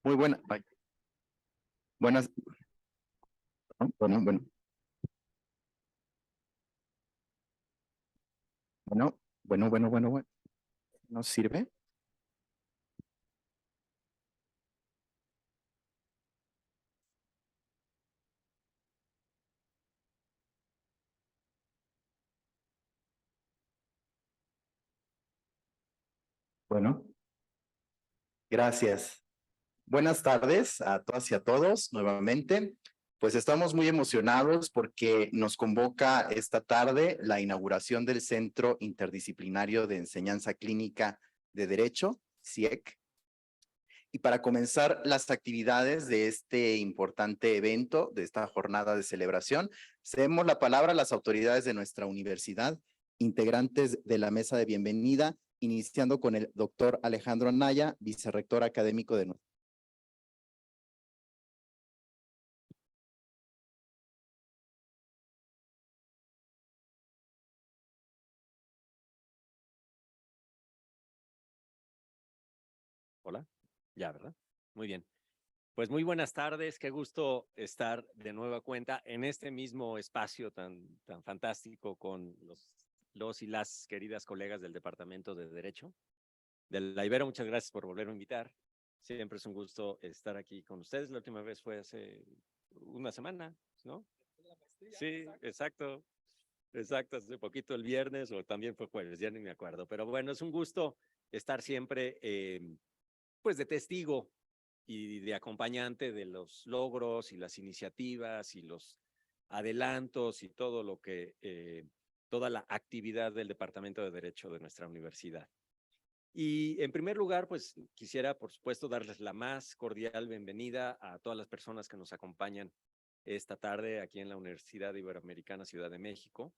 Muy buena, buenas, ¿no? Bueno, ¿nos sirve? Bueno, gracias. Buenas tardes a todas y a todos nuevamente. Pues estamos muy emocionados porque nos convoca esta tarde la inauguración del Centro Interdisciplinario de Enseñanza Clínica de Derecho, CIEC. Y para comenzar las actividades de este importante evento, de esta jornada de celebración, cedemos la palabra a las autoridades de nuestra universidad, integrantes de la mesa de bienvenida, iniciando con el doctor Alejandro Anaya, vicerrector académico de nuestra. Hola, ya, ¿verdad? Muy bien. Pues muy buenas tardes, qué gusto estar de nueva cuenta en este mismo espacio tan fantástico con los y las queridas colegas del Departamento de Derecho de la Ibero. Muchas gracias por volverme a invitar. Siempre es un gusto estar aquí con ustedes. La última vez fue hace una semana, ¿no? Sí, exacto. Exacto, hace poquito el viernes o también fue jueves, ya ni me acuerdo. Pero bueno, es un gusto estar siempre pues de testigo y de acompañante de los logros y las iniciativas y los adelantos y todo lo que, toda la actividad del Departamento de Derecho de nuestra universidad. Y en primer lugar, pues quisiera, por supuesto, darles la más cordial bienvenida a todas las personas que nos acompañan esta tarde aquí en la Universidad Iberoamericana Ciudad de México.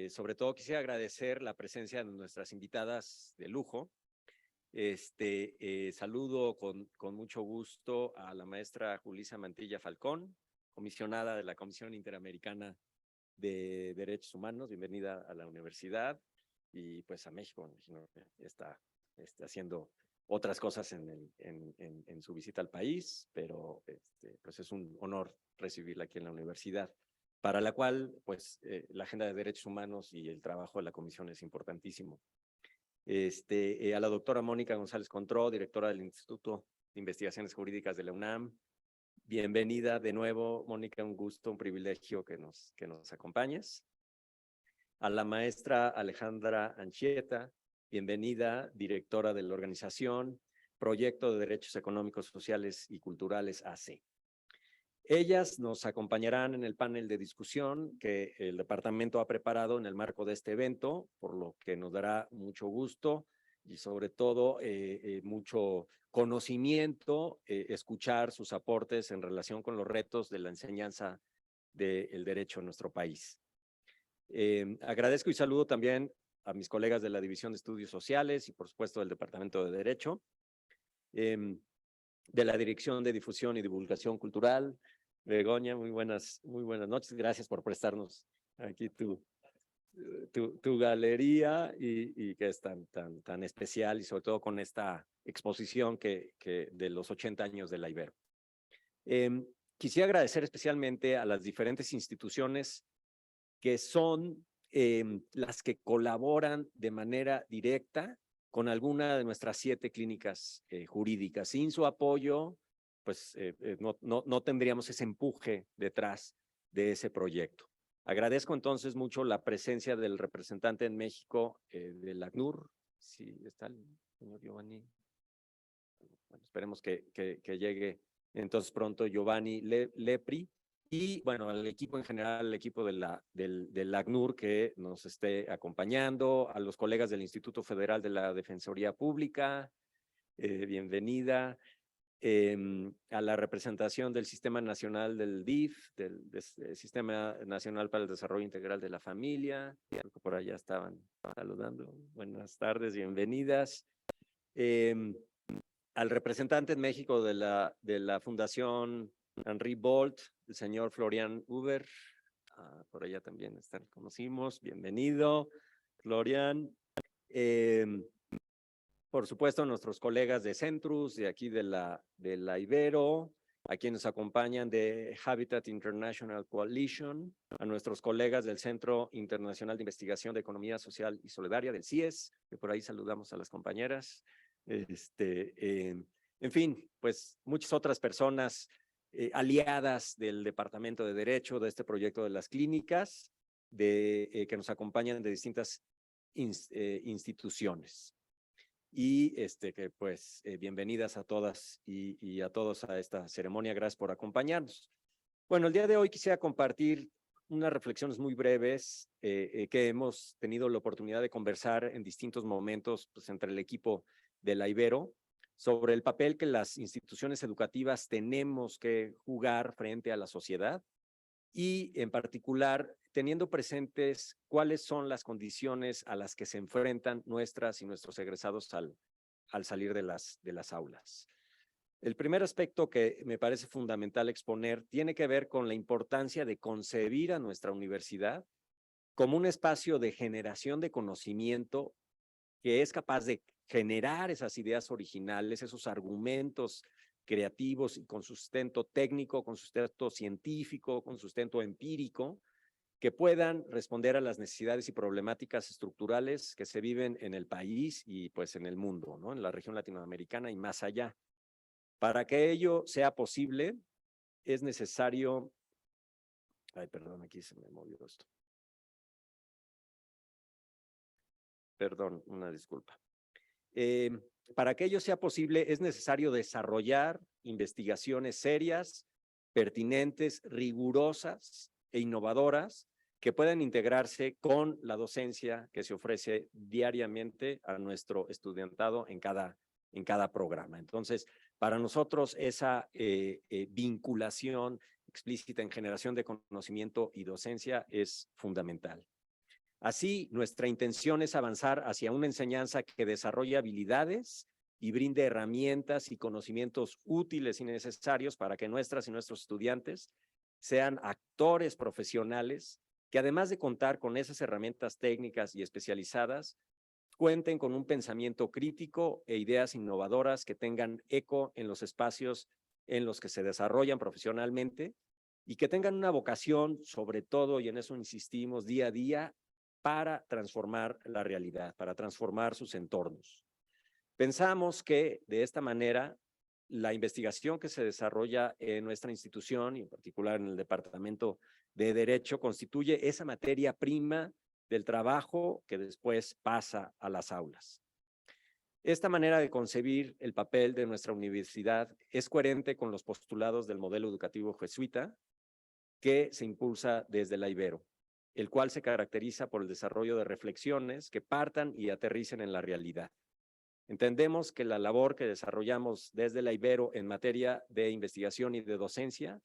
Sobre todo quisiera agradecer la presencia de nuestras invitadas de lujo. Saludo con mucho gusto a la maestra Julissa Mantilla Falcón, comisionada de la Comisión Interamericana de Derechos Humanos. Bienvenida a la universidad y pues a México. Imagino que está haciendo otras cosas en su visita al país, pero pues es un honor recibirla aquí en la universidad, para la cual pues la agenda de derechos humanos y el trabajo de la comisión es importantísimo. A la doctora Mónica González Contró, directora del Instituto de Investigaciones Jurídicas de la UNAM. Bienvenida de nuevo, Mónica, un gusto, un privilegio que nos acompañes. A la maestra Alejandra Anchieta, bienvenida, directora de la organización Proyecto de Derechos Económicos, Sociales y Culturales AC. Ellas nos acompañarán en el panel de discusión que el departamento ha preparado en el marco de este evento, por lo que nos dará mucho gusto y sobre todo mucho conocimiento, escuchar sus aportes en relación con los retos de la enseñanza del derecho en nuestro país. Agradezco y saludo también a mis colegas de la División de Estudios Sociales y por supuesto del Departamento de Derecho, de la Dirección de Difusión y Divulgación Cultural. Begoña, muy buenas noches. Gracias por prestarnos aquí tu galería y que es tan especial y sobre todo con esta exposición que de los 80 años de la Ibero. Quisiera agradecer especialmente a las diferentes instituciones que son las que colaboran de manera directa con alguna de nuestras 7 clínicas jurídicas. Sin su apoyo, pues no tendríamos ese empuje detrás de ese proyecto. Agradezco entonces mucho la presencia del representante en México del ACNUR. Sí, está el señor Giovanni. Bueno, esperemos que llegue entonces pronto Giovanni Lepri. Y bueno, al equipo en general, al equipo del ACNUR que nos esté acompañando, a los colegas del Instituto Federal de la Defensoría Pública, bienvenida, a la representación del Sistema Nacional del DIF, del Sistema Nacional para el Desarrollo Integral de la Familia, creo que por allá estaban saludando. Buenas tardes, bienvenidas. Al representante en México de la Fundación Henri Bolt, el señor Florian Huber, por allá también conocimos, bienvenido, Florian. por supuesto, a nuestros colegas de Centrus, de aquí de la Ibero, a quienes acompañan de Habitat International Coalition, a nuestros colegas del Centro Internacional de Investigación de Economía Social y Solidaria, del CIES, que por ahí saludamos a las compañeras. En fin, pues muchas otras personas aliadas del Departamento de Derecho de este proyecto de las clínicas, que nos acompañan de distintas instituciones. Y que pues bienvenidas a todas y a todos a esta ceremonia. Gracias por acompañarnos. Bueno, el día de hoy quisiera compartir unas reflexiones muy breves que hemos tenido la oportunidad de conversar en distintos momentos pues, entre el equipo de la Ibero sobre el papel que las instituciones educativas tenemos que jugar frente a la sociedad y en particular teniendo presentes cuáles son las condiciones a las que se enfrentan nuestras y nuestros egresados al salir de las aulas. El primer aspecto que me parece fundamental exponer tiene que ver con la importancia de concebir a nuestra universidad como un espacio de generación de conocimiento que es capaz de generar esas ideas originales, esos argumentos creativos y con sustento técnico, con sustento científico, con sustento empírico, que puedan responder a las necesidades y problemáticas estructurales que se viven en el país y pues en el mundo, ¿no? En la región latinoamericana y más allá. Para que ello sea posible, es necesario... Ay, perdón, aquí se me movió esto. Perdón, una disculpa. Para que ello sea posible, es necesario desarrollar investigaciones serias, pertinentes, rigurosas e innovadoras que puedan integrarse con la docencia que se ofrece diariamente a nuestro estudiantado en cada programa. Entonces, para nosotros esa vinculación explícita en generación de conocimiento y docencia es fundamental. Así, nuestra intención es avanzar hacia una enseñanza que desarrolle habilidades y brinde herramientas y conocimientos útiles y necesarios para que nuestras y nuestros estudiantes sean actores profesionales que además de contar con esas herramientas técnicas y especializadas, cuenten con un pensamiento crítico e ideas innovadoras que tengan eco en los espacios en los que se desarrollan profesionalmente y que tengan una vocación, sobre todo, y en eso insistimos día a día, para transformar la realidad, para transformar sus entornos. Pensamos que de esta manera la investigación que se desarrolla en nuestra institución y en particular en el Departamento de Derecho constituye esa materia prima del trabajo que después pasa a las aulas. Esta manera de concebir el papel de nuestra universidad es coherente con los postulados del modelo educativo jesuita que se impulsa desde la Ibero, el cual se caracteriza por el desarrollo de reflexiones que partan y aterricen en la realidad. Entendemos que la labor que desarrollamos desde la Ibero en materia de investigación y de docencia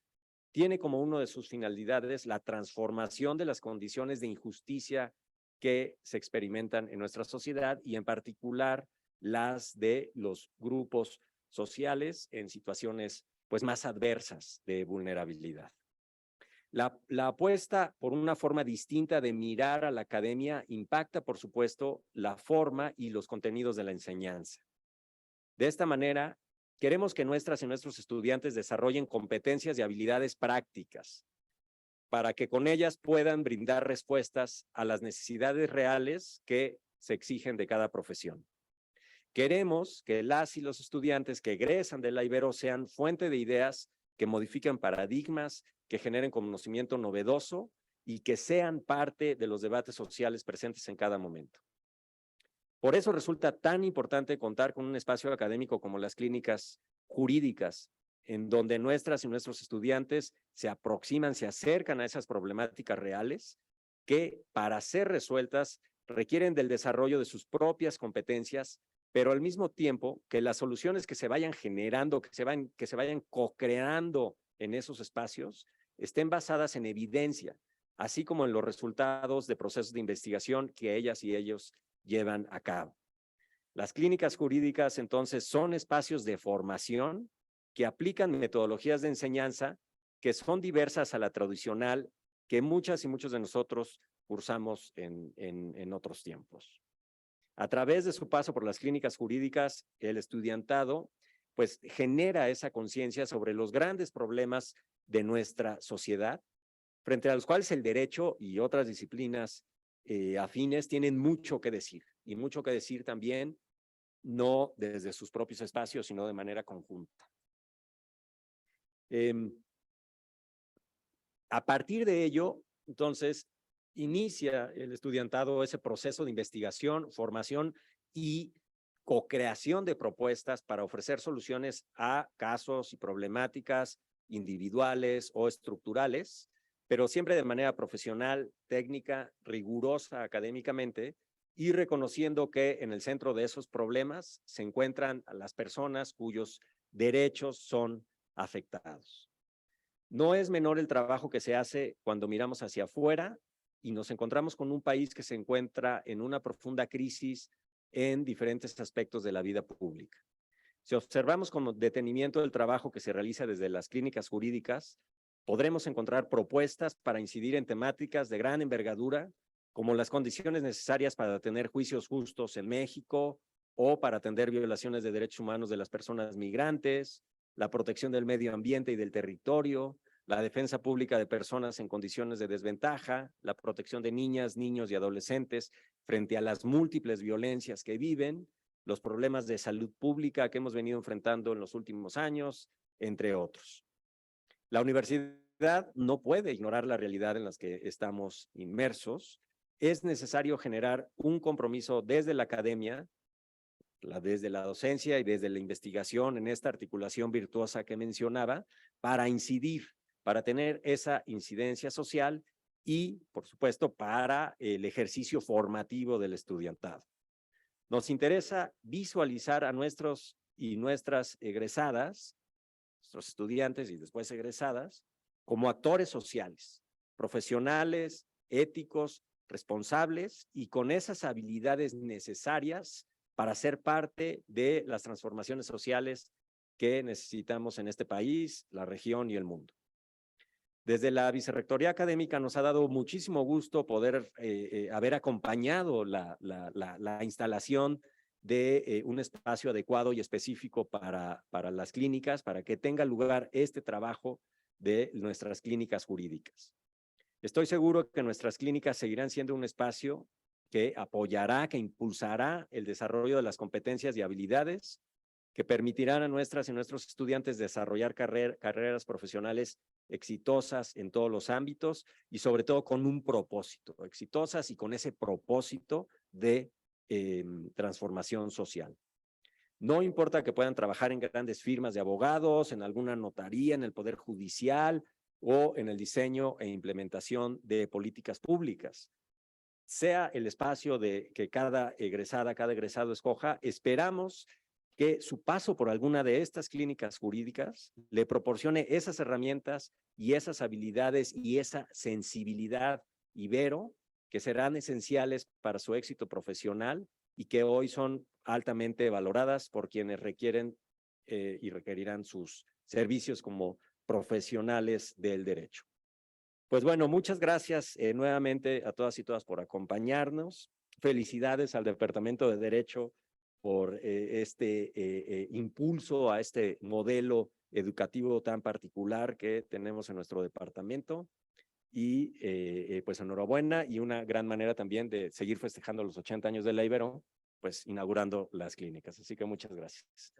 tiene como una de sus finalidades la transformación de las condiciones de injusticia que se experimentan en nuestra sociedad y en particular las de los grupos sociales en situaciones pues más adversas de vulnerabilidad. La apuesta por una forma distinta de mirar a la academia impacta, por supuesto, la forma y los contenidos de la enseñanza. De esta manera, queremos que nuestras y nuestros estudiantes desarrollen competencias y habilidades prácticas para que con ellas puedan brindar respuestas a las necesidades reales que se exigen de cada profesión. Queremos que las y los estudiantes que egresan de la Ibero sean fuente de ideas que modifiquen paradigmas, que generen conocimiento novedoso y que sean parte de los debates sociales presentes en cada momento. Por eso resulta tan importante contar con un espacio académico como las clínicas jurídicas, en donde nuestras y nuestros estudiantes se aproximan, se acercan a esas problemáticas reales que, para ser resueltas, requieren del desarrollo de sus propias competencias, pero al mismo tiempo que las soluciones que se vayan generando, que se vayan co-creando en esos espacios, estén basadas en evidencia, así como en los resultados de procesos de investigación que ellas y ellos llevan a cabo. Las clínicas jurídicas, entonces, son espacios de formación que aplican metodologías de enseñanza que son diversas a la tradicional que muchas y muchos de nosotros cursamos en otros tiempos. A través de su paso por las clínicas jurídicas, el estudiantado pues genera esa conciencia sobre los grandes problemas de nuestra sociedad, frente a los cuales el derecho y otras disciplinas afines tienen mucho que decir, y mucho que decir también, no desde sus propios espacios, sino de manera conjunta. A partir de ello, entonces, inicia el estudiantado ese proceso de investigación, formación y co-creación de propuestas para ofrecer soluciones a casos y problemáticas individuales o estructurales, pero siempre de manera profesional, técnica, rigurosa académicamente, y reconociendo que en el centro de esos problemas se encuentran las personas cuyos derechos son afectados. No es menor el trabajo que se hace cuando miramos hacia afuera y nos encontramos con un país que se encuentra en una profunda crisis en diferentes aspectos de la vida pública. Si observamos con detenimiento el trabajo que se realiza desde las clínicas jurídicas, podremos encontrar propuestas para incidir en temáticas de gran envergadura, como las condiciones necesarias para tener juicios justos en México o para atender violaciones de derechos humanos de las personas migrantes, la protección del medio ambiente y del territorio, la defensa pública de personas en condiciones de desventaja, la protección de niñas, niños y adolescentes frente a las múltiples violencias que viven, los problemas de salud pública que hemos venido enfrentando en los últimos años, entre otros. La universidad no puede ignorar la realidad en la que estamos inmersos. Es necesario generar un compromiso desde la academia, desde la docencia y desde la investigación en esta articulación virtuosa que mencionaba, para incidir, para tener esa incidencia social y, por supuesto, para el ejercicio formativo del estudiantado. Nos interesa visualizar a nuestros y nuestras egresadas, nuestros estudiantes y después egresadas, como actores sociales, profesionales, éticos, responsables y con esas habilidades necesarias para ser parte de las transformaciones sociales que necesitamos en este país, la región y el mundo. Desde la Vicerrectoría Académica nos ha dado muchísimo gusto poder haber acompañado la instalación de un espacio adecuado y específico para las clínicas, para que tenga lugar este trabajo de nuestras clínicas jurídicas. Estoy seguro que nuestras clínicas seguirán siendo un espacio que apoyará, que impulsará el desarrollo de las competencias y habilidades que permitirán a nuestras y nuestros estudiantes desarrollar carreras profesionales exitosas en todos los ámbitos y sobre todo con un propósito, exitosas y con ese propósito de transformación social. No importa que puedan trabajar en grandes firmas de abogados, en alguna notaría, en el Poder Judicial o en el diseño e implementación de políticas públicas. Sea el espacio que cada egresado escoja, esperamos que su paso por alguna de estas clínicas jurídicas le proporcione esas herramientas y esas habilidades y esa sensibilidad ibero que serán esenciales para su éxito profesional y que hoy son altamente valoradas por quienes requieren y requerirán sus servicios como profesionales del derecho. Pues bueno, muchas gracias nuevamente a todas y todas por acompañarnos. Felicidades al Departamento de Derecho por este impulso a este modelo educativo tan particular que tenemos en nuestro departamento. Y pues enhorabuena y una gran manera también de seguir festejando los 80 años de la Ibero, pues inaugurando las clínicas. Así que muchas gracias.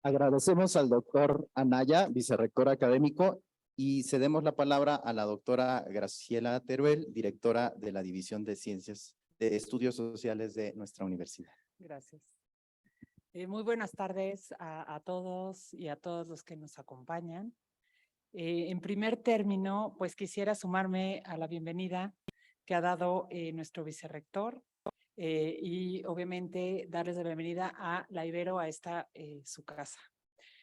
Agradecemos al doctor Anaya, vicerrector académico, y cedemos la palabra a la doctora Graciela Teruel, directora de la División de Ciencias de Estudios Sociales de nuestra universidad. Gracias. Muy buenas tardes a todos y a todos los que nos acompañan. En primer término, pues quisiera sumarme a la bienvenida que ha dado nuestro vicerrector y obviamente darles la bienvenida a la Ibero, a esta su casa.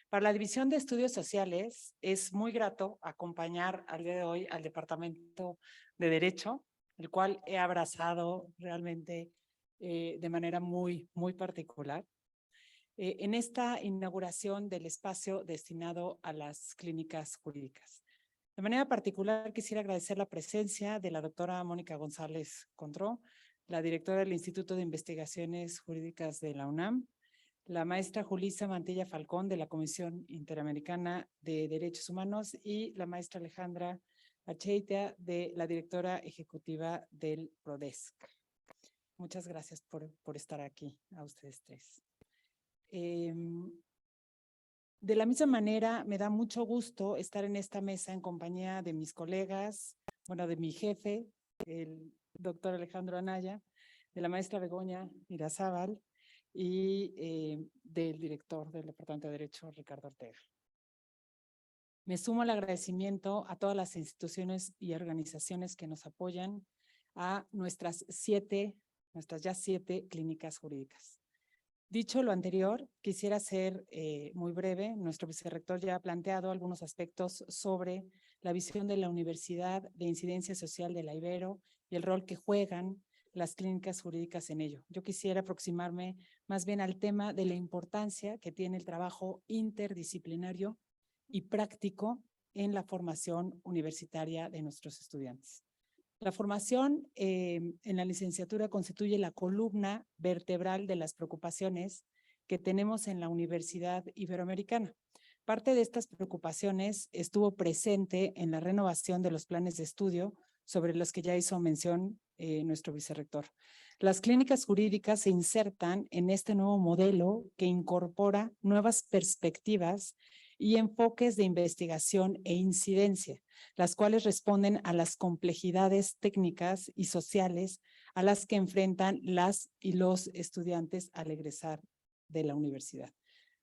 Para la División de Estudios Sociales es muy grato acompañar al día de hoy al Departamento de Derecho, el cual he abrazado realmente de manera muy particular. En esta inauguración del espacio destinado a las clínicas jurídicas. De manera particular, quisiera agradecer la presencia de la doctora Mónica González Contró, la directora del Instituto de Investigaciones Jurídicas de la UNAM, la maestra Julisa Mantilla Falcón de la Comisión Interamericana de Derechos Humanos y la maestra Alejandra Acheitia, de la directora ejecutiva del PRODESC. Muchas gracias por estar aquí, a ustedes tres. De la misma manera, me da mucho gusto estar en esta mesa en compañía de mis colegas, bueno, de mi jefe, el doctor Alejandro Anaya, de la maestra Begoña Irazábal y del director del Departamento de Derecho, Ricardo Ortega. Me sumo al agradecimiento a todas las instituciones y organizaciones que nos apoyan a nuestras ya siete clínicas jurídicas. Dicho lo anterior, quisiera ser muy breve. Nuestro vicerrector ya ha planteado algunos aspectos sobre la visión de la Universidad de Incidencia Social de la Ibero y el rol que juegan las clínicas jurídicas en ello. Yo quisiera aproximarme más bien al tema de la importancia que tiene el trabajo interdisciplinario y práctico en la formación universitaria de nuestros estudiantes. La formación en la licenciatura constituye la columna vertebral de las preocupaciones que tenemos en la Universidad Iberoamericana. Parte de estas preocupaciones estuvo presente en la renovación de los planes de estudio sobre los que ya hizo mención nuestro vicerrector. Las clínicas jurídicas se insertan en este nuevo modelo que incorpora nuevas perspectivas y enfoques de investigación e incidencia, las cuales responden a las complejidades técnicas y sociales a las que enfrentan las y los estudiantes al egresar de la universidad.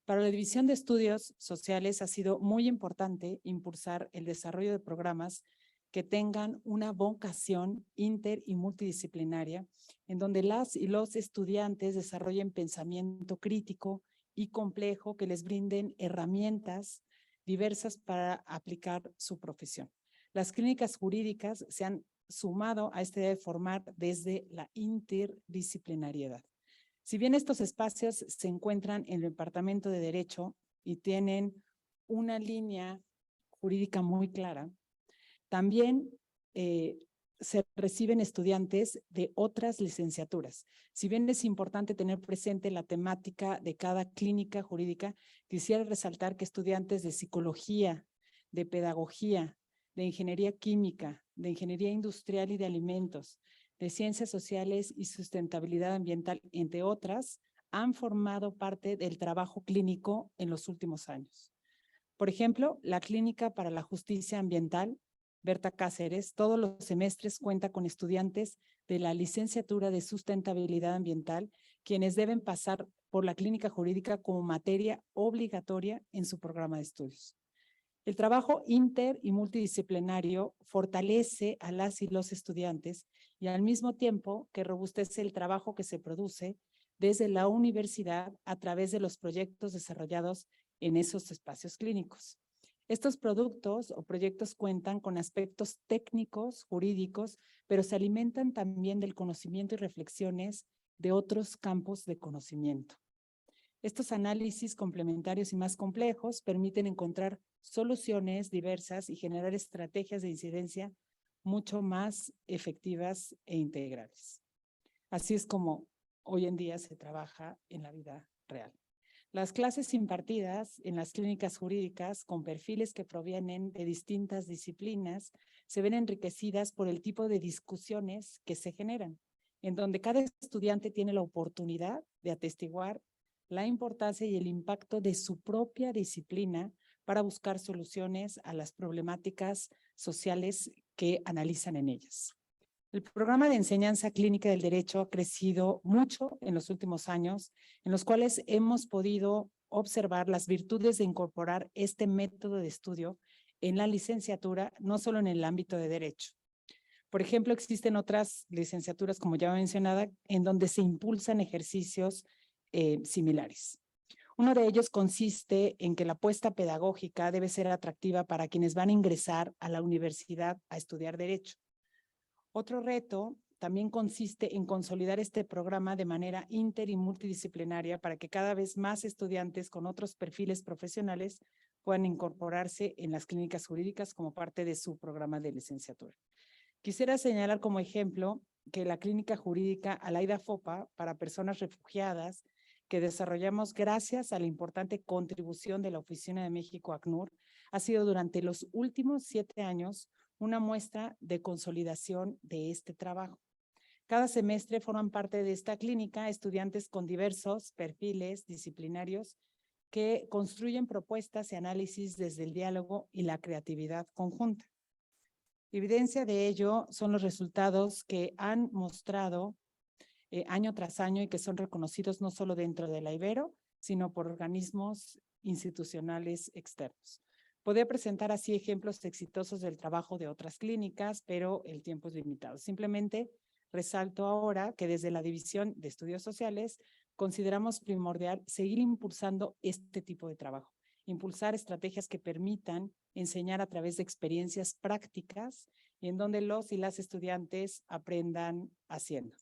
Para la División de Estudios Sociales ha sido muy importante impulsar el desarrollo de programas que tengan una vocación inter y multidisciplinaria, en donde las y los estudiantes desarrollen pensamiento crítico y complejo que les brinden herramientas diversas para aplicar su profesión. Las clínicas jurídicas se han sumado a esta idea de formar desde la interdisciplinariedad. Si bien estos espacios se encuentran en el Departamento de Derecho y tienen una línea jurídica muy clara, también se reciben estudiantes de otras licenciaturas. Si bien es importante tener presente la temática de cada clínica jurídica, quisiera resaltar que estudiantes de psicología, de pedagogía, de ingeniería química, de ingeniería industrial y de alimentos, de ciencias sociales y sustentabilidad ambiental, entre otras, han formado parte del trabajo clínico en los últimos años. Por ejemplo, la Clínica para la Justicia Ambiental, Berta Cáceres, todos los semestres cuenta con estudiantes de la licenciatura de sustentabilidad ambiental, quienes deben pasar por la clínica jurídica como materia obligatoria en su programa de estudios. El trabajo inter y multidisciplinario fortalece a las y los estudiantes y al mismo tiempo que robustece el trabajo que se produce desde la universidad a través de los proyectos desarrollados en esos espacios clínicos. Estos productos o proyectos cuentan con aspectos técnicos, jurídicos, pero se alimentan también del conocimiento y reflexiones de otros campos de conocimiento. Estos análisis complementarios y más complejos permiten encontrar soluciones diversas y generar estrategias de incidencia mucho más efectivas e integrales. Así es como hoy en día se trabaja en la vida real. Las clases impartidas en las clínicas jurídicas con perfiles que provienen de distintas disciplinas se ven enriquecidas por el tipo de discusiones que se generan, en donde cada estudiante tiene la oportunidad de atestiguar la importancia y el impacto de su propia disciplina para buscar soluciones a las problemáticas sociales que analizan en ellas. El programa de enseñanza clínica del derecho ha crecido mucho en los últimos años, en los cuales hemos podido observar las virtudes de incorporar este método de estudio en la licenciatura, no solo en el ámbito de derecho. Por ejemplo, existen otras licenciaturas, como ya mencionada, en donde se impulsan ejercicios similares. Uno de ellos consiste en que la apuesta pedagógica debe ser atractiva para quienes van a ingresar a la universidad a estudiar derecho. Otro reto también consiste en consolidar este programa de manera inter y multidisciplinaria para que cada vez más estudiantes con otros perfiles profesionales puedan incorporarse en las clínicas jurídicas como parte de su programa de licenciatura. Quisiera señalar como ejemplo que la clínica jurídica Alaida Fopa para personas refugiadas que desarrollamos gracias a la importante contribución de la Oficina de México ACNUR ha sido durante los últimos 7 años una muestra de consolidación de este trabajo. Cada semestre forman parte de esta clínica estudiantes con diversos perfiles disciplinarios que construyen propuestas y análisis desde el diálogo y la creatividad conjunta. Evidencia de ello son los resultados que han mostrado año tras año y que son reconocidos no solo dentro de la Ibero, sino por organismos institucionales externos. Podría presentar así ejemplos exitosos del trabajo de otras clínicas, pero el tiempo es limitado. Simplemente resalto ahora que desde la División de Estudios Sociales consideramos primordial seguir impulsando este tipo de trabajo, impulsar estrategias que permitan enseñar a través de experiencias prácticas y en donde los y las estudiantes aprendan haciendo.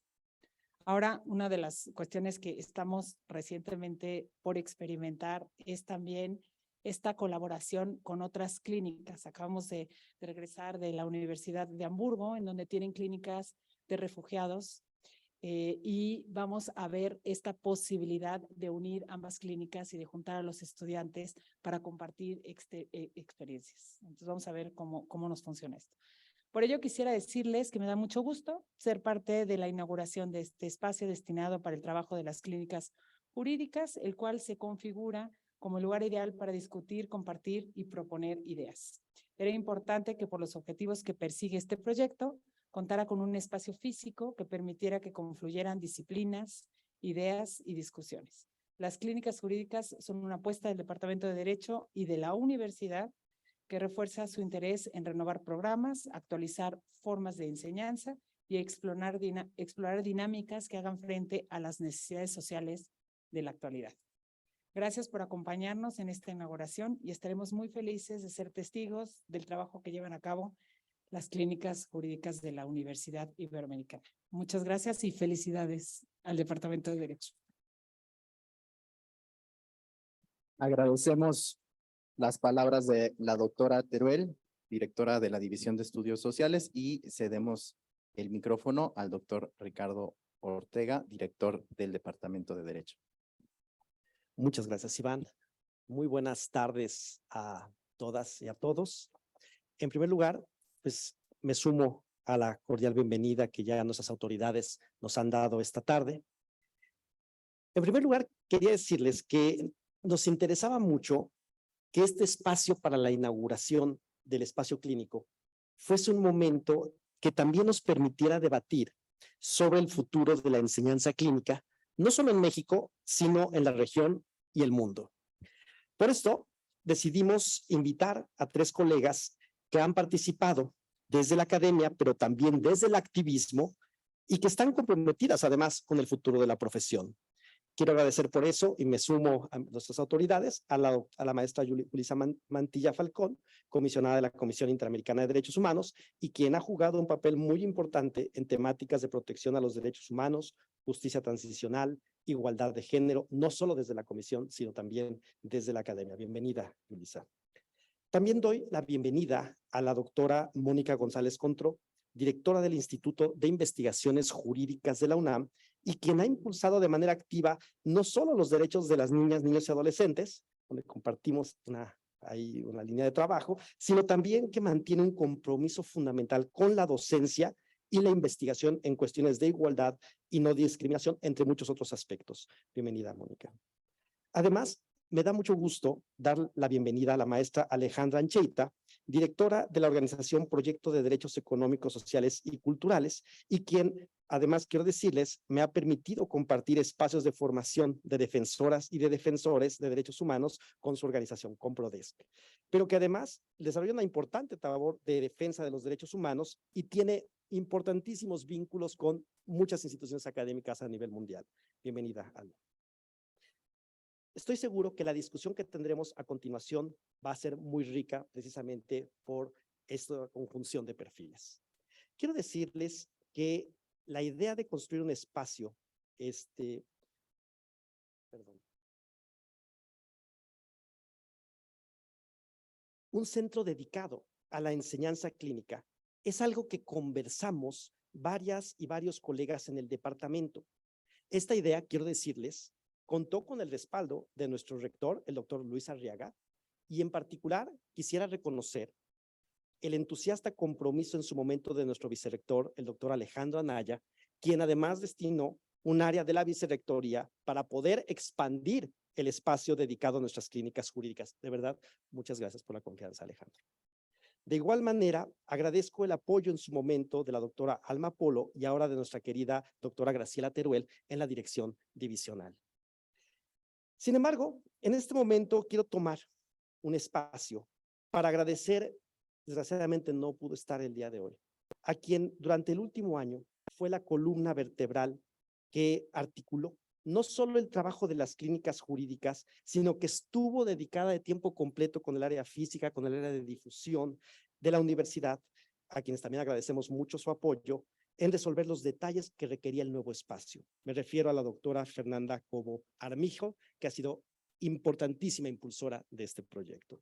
Ahora, una de las cuestiones que estamos recientemente por experimentar es también esta colaboración con otras clínicas. Acabamos de regresar de la Universidad de Hamburgo, en donde tienen clínicas de refugiados, y vamos a ver esta posibilidad de unir ambas clínicas y de juntar a los estudiantes para compartir experiencias. Entonces vamos a ver cómo nos funciona esto. Por ello quisiera decirles que me da mucho gusto ser parte de la inauguración de este espacio destinado para el trabajo de las clínicas jurídicas, el cual se configura como el lugar ideal para discutir, compartir y proponer ideas. Era importante que por los objetivos que persigue este proyecto, contara con un espacio físico que permitiera que confluyeran disciplinas, ideas y discusiones. Las clínicas jurídicas son una apuesta del Departamento de Derecho y de la universidad que refuerza su interés en renovar programas, actualizar formas de enseñanza y explorar dinámicas que hagan frente a las necesidades sociales de la actualidad. Gracias por acompañarnos en esta inauguración y estaremos muy felices de ser testigos del trabajo que llevan a cabo las clínicas jurídicas de la Universidad Iberoamericana. Muchas gracias y felicidades al Departamento de Derecho. Agradecemos las palabras de la doctora Teruel, directora de la División de Estudios Sociales, y cedemos el micrófono al doctor Ricardo Ortega, director del Departamento de Derecho. Muchas gracias, Iván. Muy buenas tardes a todas y a todos. En primer lugar, pues me sumo a la cordial bienvenida que ya nuestras autoridades nos han dado esta tarde. En primer lugar, quería decirles que nos interesaba mucho que este espacio para la inauguración del espacio clínico fuese un momento que también nos permitiera debatir sobre el futuro de la enseñanza clínica, no solo en México, sino en la región y el mundo. Por esto, decidimos invitar a 3 colegas que han participado desde la academia, pero también desde el activismo, y que están comprometidas además con el futuro de la profesión. Quiero agradecer por eso y me sumo a nuestras autoridades, a la maestra Julissa Mantilla Falcón, comisionada de la Comisión Interamericana de Derechos Humanos, y quien ha jugado un papel muy importante en temáticas de protección a los derechos humanos, justicia transicional, igualdad de género, no solo desde la comisión, sino también desde la academia. Bienvenida, Julissa. También doy la bienvenida a la doctora Mónica González Contró, directora del Instituto de Investigaciones Jurídicas de la UNAM, y quien ha impulsado de manera activa no solo los derechos de las niñas, niños y adolescentes, donde compartimos una línea de trabajo, sino también que mantiene un compromiso fundamental con la docencia y la investigación en cuestiones de igualdad y no discriminación, entre muchos otros aspectos. Bienvenida, Mónica. Además, me da mucho gusto dar la bienvenida a la maestra Alejandra Ancheita, directora de la organización Proyecto de Derechos Económicos, Sociales y Culturales, y quien, además, quiero decirles, me ha permitido compartir espacios de formación de defensoras y de defensores de derechos humanos con su organización, con Prodesc, pero que además desarrolla una importante labor de defensa de los derechos humanos y tiene importantísimos vínculos con muchas instituciones académicas a nivel mundial. Bienvenida, Alma. Estoy seguro que la discusión que tendremos a continuación va a ser muy rica precisamente por esta conjunción de perfiles. Quiero decirles que la idea de construir un espacio, un centro dedicado a la enseñanza clínica es algo que conversamos varias y varios colegas en el departamento. Esta idea, quiero decirles, contó con el respaldo de nuestro rector, el doctor Luis Arriaga, y en particular quisiera reconocer el entusiasta compromiso en su momento de nuestro vicerrector, el doctor Alejandro Anaya, quien además destinó un área de la vicerrectoría para poder expandir el espacio dedicado a nuestras clínicas jurídicas. De verdad, muchas gracias por la confianza, Alejandro. De igual manera, agradezco el apoyo en su momento de la doctora Alma Polo y ahora de nuestra querida doctora Graciela Teruel en la dirección divisional. Sin embargo, en este momento quiero tomar un espacio para agradecer, desgraciadamente no pudo estar el día de hoy, a quien durante el último año fue la columna vertebral que articuló no solo el trabajo de las clínicas jurídicas, sino que estuvo dedicada de tiempo completo con el área física, con el área de difusión de la universidad, a quienes también agradecemos mucho su apoyo en resolver los detalles que requería el nuevo espacio. Me refiero a la doctora Fernanda Cobo Armijo, que ha sido importantísima impulsora de este proyecto.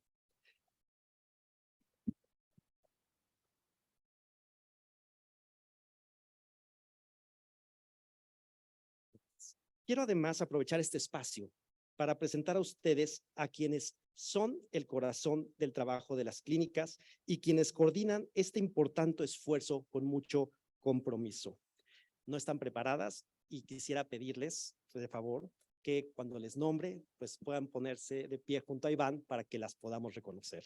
Quiero además aprovechar este espacio para presentar a ustedes a quienes son el corazón del trabajo de las clínicas y quienes coordinan este importante esfuerzo con mucho compromiso. No están preparadas y quisiera pedirles, de favor, que cuando les nombre, pues puedan ponerse de pie junto a Iván para que las podamos reconocer.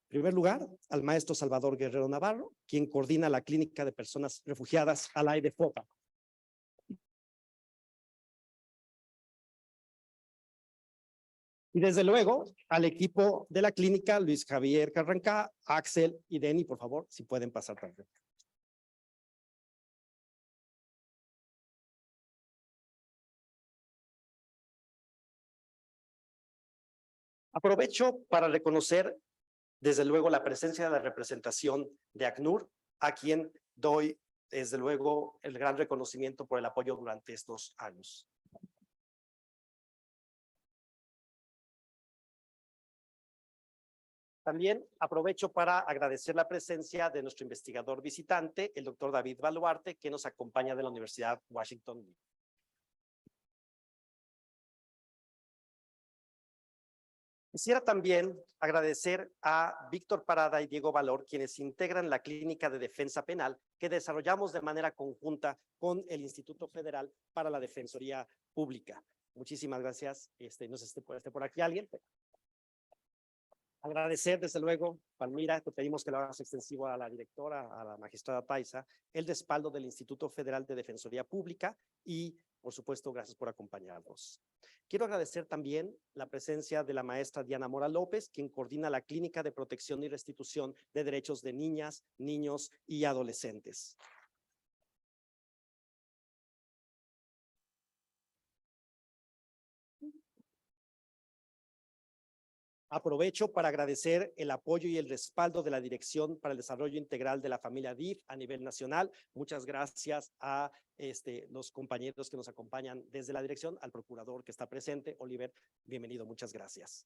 En primer lugar, al maestro Salvador Guerrero Navarro, quien coordina la Clínica de Personas Refugiadas Alay de Foca. Y desde luego, al equipo de la clínica, Luis Javier Carrancá, Axel y Denny, por favor, si pueden pasar también. Aprovecho para reconocer, desde luego, la presencia de la representación de ACNUR, a quien doy, desde luego, el gran reconocimiento por el apoyo durante estos años. También aprovecho para agradecer la presencia de nuestro investigador visitante, el doctor David Baluarte, que nos acompaña de la Universidad Washington. Quisiera también agradecer a Víctor Parada y Diego Valor, quienes integran la Clínica de Defensa Penal que desarrollamos de manera conjunta con el Instituto Federal para la Defensoría Pública. Muchísimas gracias. No sé si esté por aquí alguien. Agradecer, desde luego, Palmira, te pedimos que lo hagas extensivo a la directora, a la magistrada Paisa, el respaldo del Instituto Federal de Defensoría Pública y, por supuesto, gracias por acompañarnos. Quiero agradecer también la presencia de la maestra Diana Mora López, quien coordina la Clínica de Protección y Restitución de Derechos de Niñas, Niños y Adolescentes. Aprovecho para agradecer el apoyo y el respaldo de la Dirección para el Desarrollo Integral de la Familia DIF a nivel nacional. Muchas gracias a los compañeros que nos acompañan desde la dirección, al procurador que está presente. Oliver, bienvenido, muchas gracias.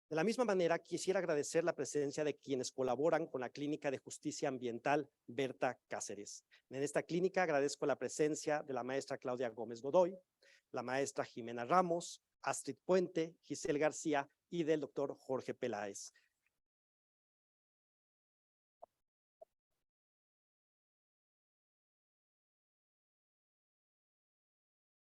De la misma manera, quisiera agradecer la presencia de quienes colaboran con la Clínica de Justicia Ambiental Berta Cáceres. En esta clínica agradezco la presencia de la maestra Claudia Gómez Godoy, la maestra Jimena Ramos, Astrid Puente, Giselle García y del doctor Jorge Peláez.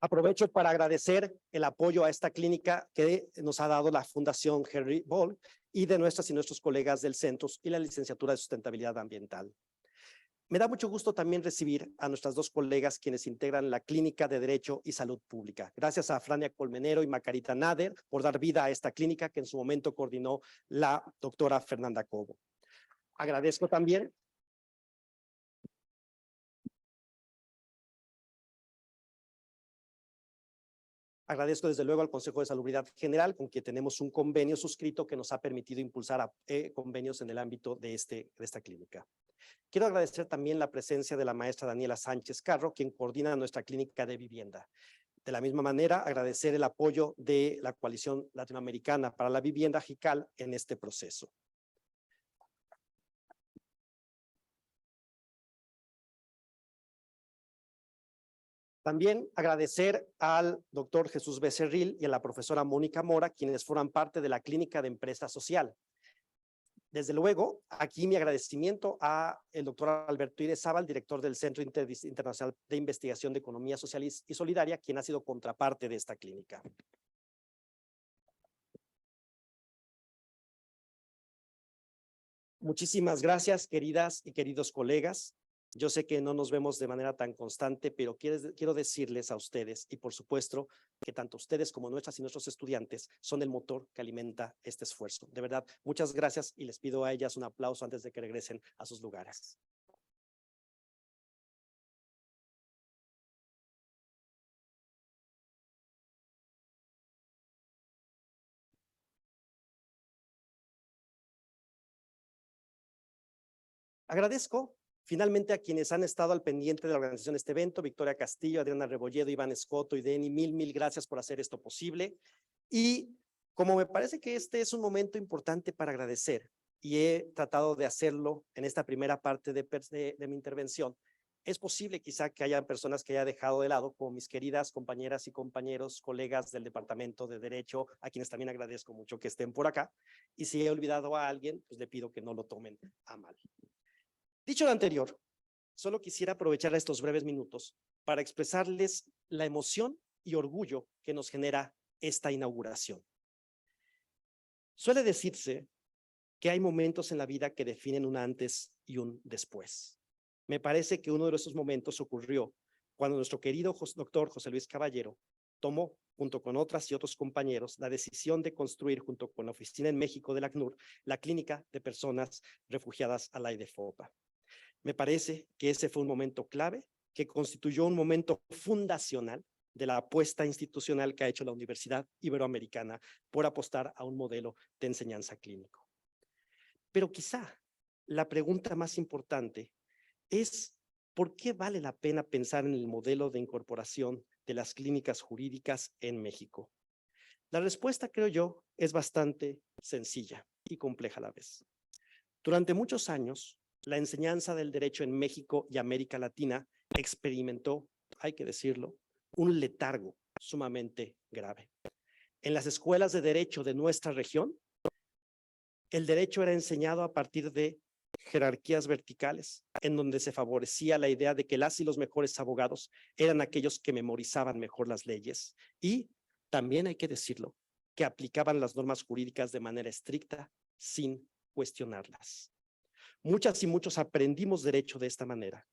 Aprovecho para agradecer el apoyo a esta clínica que nos ha dado la Fundación Henry Ball y de nuestras y nuestros colegas del Centro y la Licenciatura de Sustentabilidad Ambiental. Me da mucho gusto también recibir a nuestras dos colegas quienes integran la Clínica de Derecho y Salud Pública. Gracias a Frania Colmenero y Macarita Nader por dar vida a esta clínica que en su momento coordinó la doctora Fernanda Cobo. Agradezco también desde luego al Consejo de Salubridad General, con quien tenemos un convenio suscrito que nos ha permitido impulsar convenios en el ámbito de esta clínica. Quiero agradecer también la presencia de la maestra Daniela Sánchez Carro, quien coordina nuestra clínica de vivienda. De la misma manera, agradecer el apoyo de la Coalición Latinoamericana para la Vivienda, JICAL, en este proceso. También agradecer al doctor Jesús Becerril y a la profesora Mónica Mora, quienes forman parte de la Clínica de Empresa Social. Desde luego, aquí mi agradecimiento a el doctor Alberto Irezábal, director del Centro Internacional de Investigación de Economía Social y Solidaria, quien ha sido contraparte de esta clínica. Muchísimas gracias, queridas y queridos colegas. Yo sé que no nos vemos de manera tan constante, pero quiero decirles a ustedes, y por supuesto, que tanto ustedes como nuestras y nuestros estudiantes son el motor que alimenta este esfuerzo. De verdad, muchas gracias y les pido a ellas un aplauso antes de que regresen a sus lugares. Agradezco finalmente a quienes han estado al pendiente de la organización de este evento: Victoria Castillo, Adriana Rebolledo, Iván Escoto y Deni. Mil gracias por hacer esto posible. Y como me parece que este es un momento importante para agradecer, y he tratado de hacerlo en esta primera parte de mi intervención, es posible quizá que haya personas que haya dejado de lado, como mis queridas compañeras y compañeros, colegas del Departamento de Derecho, a quienes también agradezco mucho que estén por acá. Y si he olvidado a alguien, pues le pido que no lo tomen a mal. Dicho lo anterior, solo quisiera aprovechar estos breves minutos para expresarles la emoción y orgullo que nos genera esta inauguración. Suele decirse que hay momentos en la vida que definen un antes y un después. Me parece que uno de esos momentos ocurrió cuando nuestro querido doctor José Luis Caballero tomó, junto con otras y otros compañeros, la decisión de construir, junto con la oficina en México del ACNUR, la clínica de personas refugiadas a la IDFOPA. Me parece que ese fue un momento clave, que constituyó un momento fundacional de la apuesta institucional que ha hecho la Universidad Iberoamericana por apostar a un modelo de enseñanza clínico. Pero quizá la pregunta más importante es: ¿por qué vale la pena pensar en el modelo de incorporación de las clínicas jurídicas en México? La respuesta, creo yo, es bastante sencilla y compleja a la vez. Durante muchos años, la enseñanza del derecho en México y América Latina experimentó, hay que decirlo, un letargo sumamente grave. En las escuelas de derecho de nuestra región, el derecho era enseñado a partir de jerarquías verticales, en donde se favorecía la idea de que las y los mejores abogados eran aquellos que memorizaban mejor las leyes y, también hay que decirlo, que aplicaban las normas jurídicas de manera estricta sin cuestionarlas. Muchas y muchos aprendimos derecho de esta manera.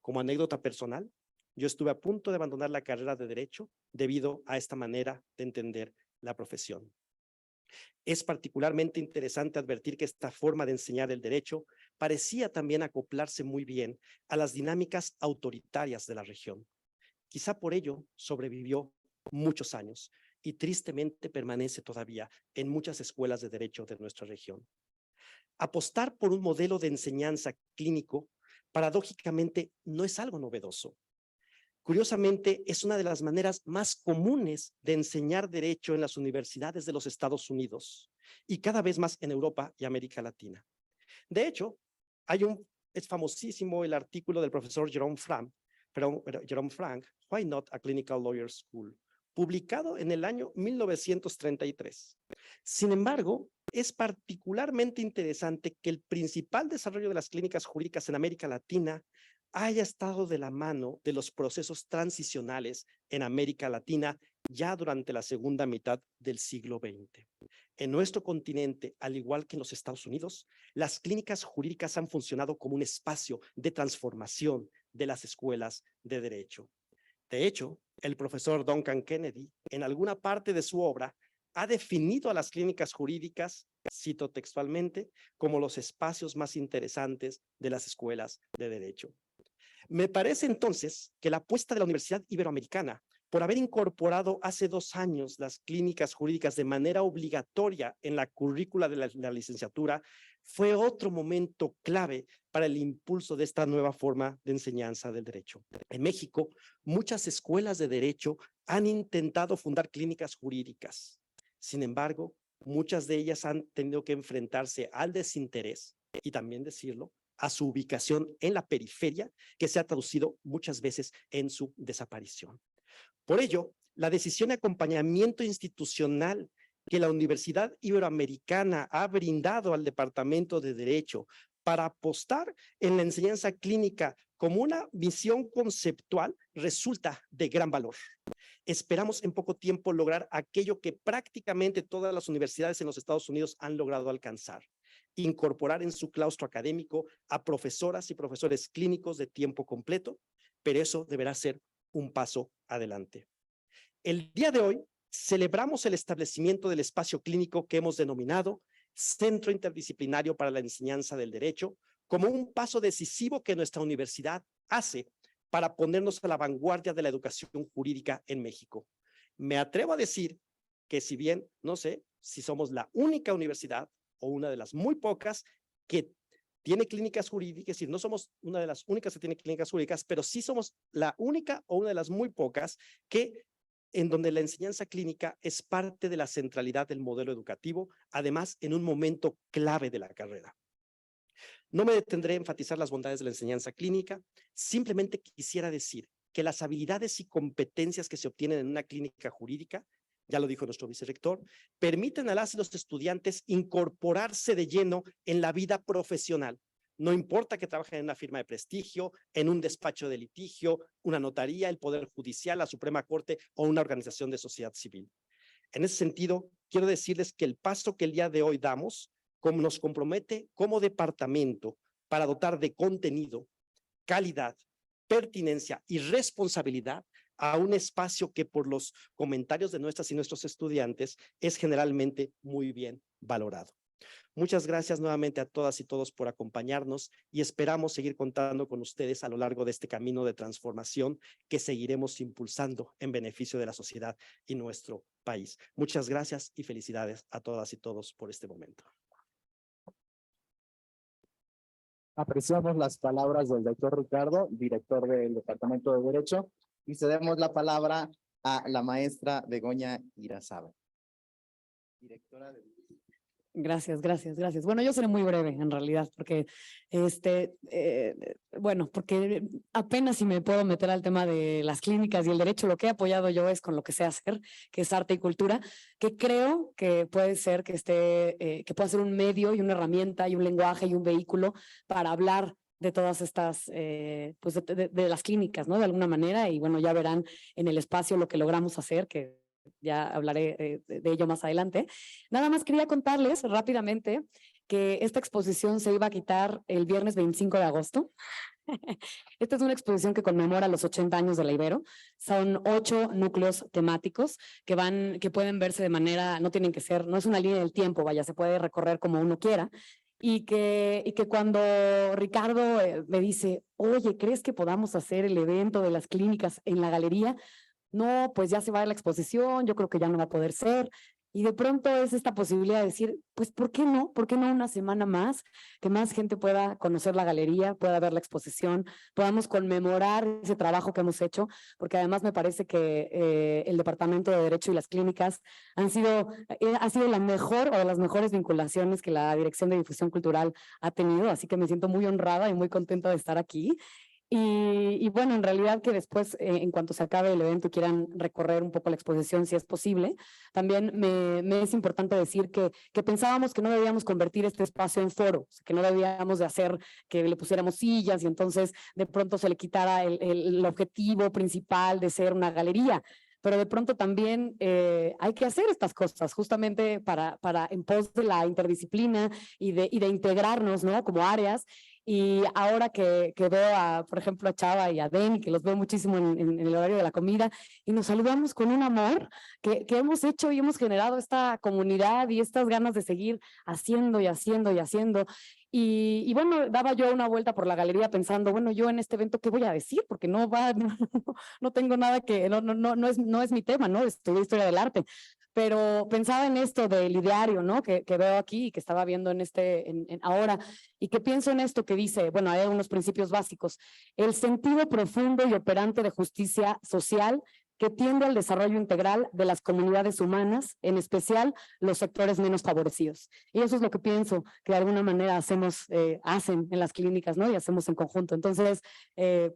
Como anécdota personal, yo estuve a punto de abandonar la carrera de derecho debido a esta manera de entender la profesión. Es particularmente interesante advertir que esta forma de enseñar el derecho parecía también acoplarse muy bien a las dinámicas autoritarias de la región. Quizá por ello sobrevivió muchos años y tristemente permanece todavía en muchas escuelas de derecho de nuestra región. Apostar por un modelo de enseñanza clínico, paradójicamente, no es algo novedoso. Curiosamente, es una de las maneras más comunes de enseñar derecho en las universidades de los Estados Unidos y cada vez más en Europa y América Latina. De hecho, es famosísimo el artículo del profesor Jerome Frank, Why Not a Clinical Lawyer School?, publicado en el año 1933. Sin embargo, es particularmente interesante que el principal desarrollo de las clínicas jurídicas en América Latina haya estado de la mano de los procesos transicionales en América Latina ya durante la segunda mitad del siglo XX. En nuestro continente, al igual que en los Estados Unidos, las clínicas jurídicas han funcionado como un espacio de transformación de las escuelas de derecho. De hecho, el profesor Duncan Kennedy, en alguna parte de su obra, ha definido a las clínicas jurídicas, cito textualmente, como los espacios más interesantes de las escuelas de derecho. Me parece entonces que la apuesta de la Universidad Iberoamericana por haber incorporado hace 2 años las clínicas jurídicas de manera obligatoria en la currícula de la licenciatura fue otro momento clave para el impulso de esta nueva forma de enseñanza del derecho. En México, muchas escuelas de derecho han intentado fundar clínicas jurídicas. Sin embargo, muchas de ellas han tenido que enfrentarse al desinterés y también decirlo, a su ubicación en la periferia, que se ha traducido muchas veces en su desaparición. Por ello, la decisión de acompañamiento institucional que la Universidad Iberoamericana ha brindado al Departamento de Derecho para apostar en la enseñanza clínica como una visión conceptual resulta de gran valor. Esperamos en poco tiempo lograr aquello que prácticamente todas las universidades en los Estados Unidos han logrado alcanzar: incorporar en su claustro académico a profesoras y profesores clínicos de tiempo completo, pero eso deberá ser un paso adelante. El día de hoy celebramos el establecimiento del espacio clínico que hemos denominado Centro Interdisciplinario para la Enseñanza del Derecho como un paso decisivo que nuestra universidad hace para ponernos a la vanguardia de la educación jurídica en México. Me atrevo a decir que si bien no sé si somos la única universidad o una de las muy pocas que tiene clínicas jurídicas, es decir, no somos una de las únicas que tiene clínicas jurídicas, pero sí somos la única o una de las muy pocas en donde la enseñanza clínica es parte de la centralidad del modelo educativo, además en un momento clave de la carrera. No me detendré a enfatizar las bondades de la enseñanza clínica, simplemente quisiera decir que las habilidades y competencias que se obtienen en una clínica jurídica, ya lo dijo nuestro vicerrector, permiten a las y los estudiantes incorporarse de lleno en la vida profesional. No importa que trabajen en una firma de prestigio, en un despacho de litigio, una notaría, el Poder Judicial, la Suprema Corte o una organización de sociedad civil. En ese sentido, quiero decirles que el paso que el día de hoy damos nos compromete como departamento para dotar de contenido, calidad, pertinencia y responsabilidad a un espacio que por los comentarios de nuestras y nuestros estudiantes es generalmente muy bien valorado. Muchas gracias nuevamente a todas y todos por acompañarnos y esperamos seguir contando con ustedes a lo largo de este camino de transformación que seguiremos impulsando en beneficio de la sociedad y nuestro país. Muchas gracias y felicidades a todas y todos por este momento. Apreciamos las palabras del doctor Ricardo, director del Departamento de Derecho, y cedemos la palabra a la maestra Begoña Irazábal, directora de... Gracias. Bueno, yo seré muy breve en realidad, porque porque apenas si me puedo meter al tema de las clínicas y el derecho, lo que he apoyado yo es con lo que sé hacer, que es arte y cultura, que creo que puede ser que que pueda ser un medio y una herramienta y un lenguaje y un vehículo para hablar de todas estas, de las clínicas, ¿no? De alguna manera, y bueno, ya verán en el espacio lo que logramos hacer, que ya hablaré de ello más adelante. Nada más quería contarles rápidamente que esta exposición se iba a quitar el viernes 25 de agosto. Esta es una exposición que conmemora los 80 años de la Ibero. Son 8 núcleos temáticos que pueden verse de manera, no tienen que ser, no es una línea del tiempo, vaya, se puede recorrer como uno quiera. Y que cuando Ricardo me dice, oye, ¿crees que podamos hacer el evento de las clínicas en la galería? No, pues ya se va a la exposición, yo creo que ya no va a poder ser. Y de pronto es esta posibilidad de decir, pues, ¿por qué no? ¿Por qué no una semana más? Que más gente pueda conocer la galería, pueda ver la exposición, podamos conmemorar ese trabajo que hemos hecho, porque además me parece que el Departamento de Derecho y las clínicas ha sido la mejor o de las mejores vinculaciones que la Dirección de Difusión Cultural ha tenido, así que me siento muy honrada y muy contenta de estar aquí. Y bueno, en realidad que después, en cuanto se acabe el evento, quieran recorrer un poco la exposición, si es posible. También me es importante decir que pensábamos que no debíamos convertir este espacio en foro, que no debíamos de hacer que le pusiéramos sillas y entonces de pronto se le quitara el objetivo principal de ser una galería. Pero de pronto también hay que hacer estas cosas justamente para en pos de la interdisciplina y de integrarnos, ¿no? Como áreas. Y ahora que veo por ejemplo, a Chava y a Den, que los veo muchísimo en el horario de la comida, y nos saludamos con un amor que hemos hecho y hemos generado esta comunidad y estas ganas de seguir haciendo y haciendo y haciendo. Y bueno, daba yo una vuelta por la galería pensando, bueno, yo en este evento, ¿qué voy a decir? Porque no tengo nada que, no es mi tema, ¿no? Estudié historia del arte. pero pensaba en esto del ideario, ¿no? Que veo aquí y que estaba viendo en ahora, y que pienso en esto que dice, bueno, hay algunos principios básicos, el sentido profundo y operante de justicia social que tiende al desarrollo integral de las comunidades humanas, en especial los sectores menos favorecidos. Y eso es lo que pienso que de alguna manera hacen en las clínicas, ¿no? Y hacemos en conjunto. Entonces,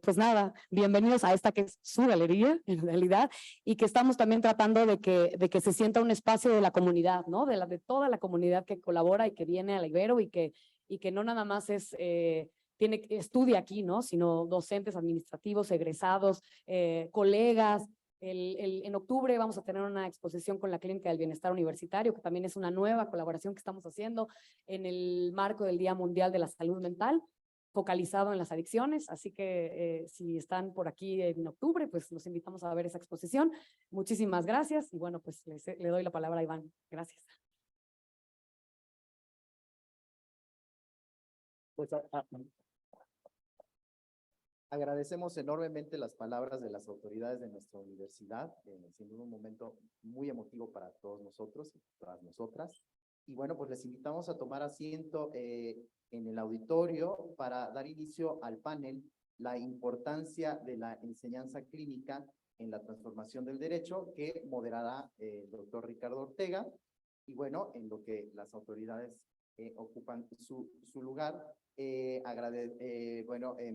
pues nada, bienvenidos a esta que es su galería, en realidad, y que estamos también tratando de que se sienta un espacio de la comunidad, ¿no? De toda la comunidad que colabora y que viene al Ibero y que no nada más estudia aquí, ¿no? Sino docentes administrativos, egresados, colegas. En octubre vamos a tener una exposición con la Clínica del Bienestar Universitario, que también es una nueva colaboración que estamos haciendo en el marco del Día Mundial de la Salud Mental, focalizado en las adicciones. Así que si están por aquí en octubre, pues los invitamos a ver esa exposición. Muchísimas gracias y bueno, pues le doy la palabra a Iván. Gracias. Pues agradecemos enormemente las palabras de las autoridades de nuestra universidad, siendo un momento muy emotivo para todos nosotros y todas nosotras. Y bueno, pues les invitamos a tomar asiento en el auditorio para dar inicio al panel La importancia de la enseñanza clínica en la transformación del derecho, que moderará el doctor Ricardo Ortega. Y bueno, en lo que las autoridades ocupan su lugar, me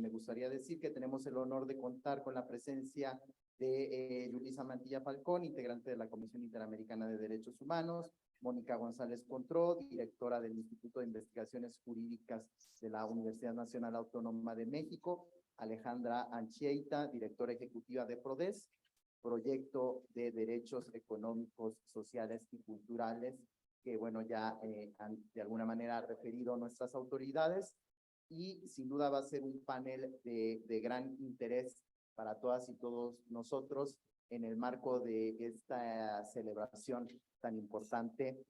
gustaría decir que tenemos el honor de contar con la presencia de Yulisa Mantilla Falcón, integrante de la Comisión Interamericana de Derechos Humanos, Mónica González Contró, directora del Instituto de Investigaciones Jurídicas de la Universidad Nacional Autónoma de México, Alejandra Anchieta, directora ejecutiva de PRODESC, Proyecto de Derechos Económicos, Sociales y Culturales, que bueno, ya han de alguna manera referido nuestras autoridades, y sin duda va a ser un panel de gran interés para todas y todos nosotros en el marco de esta celebración tan importante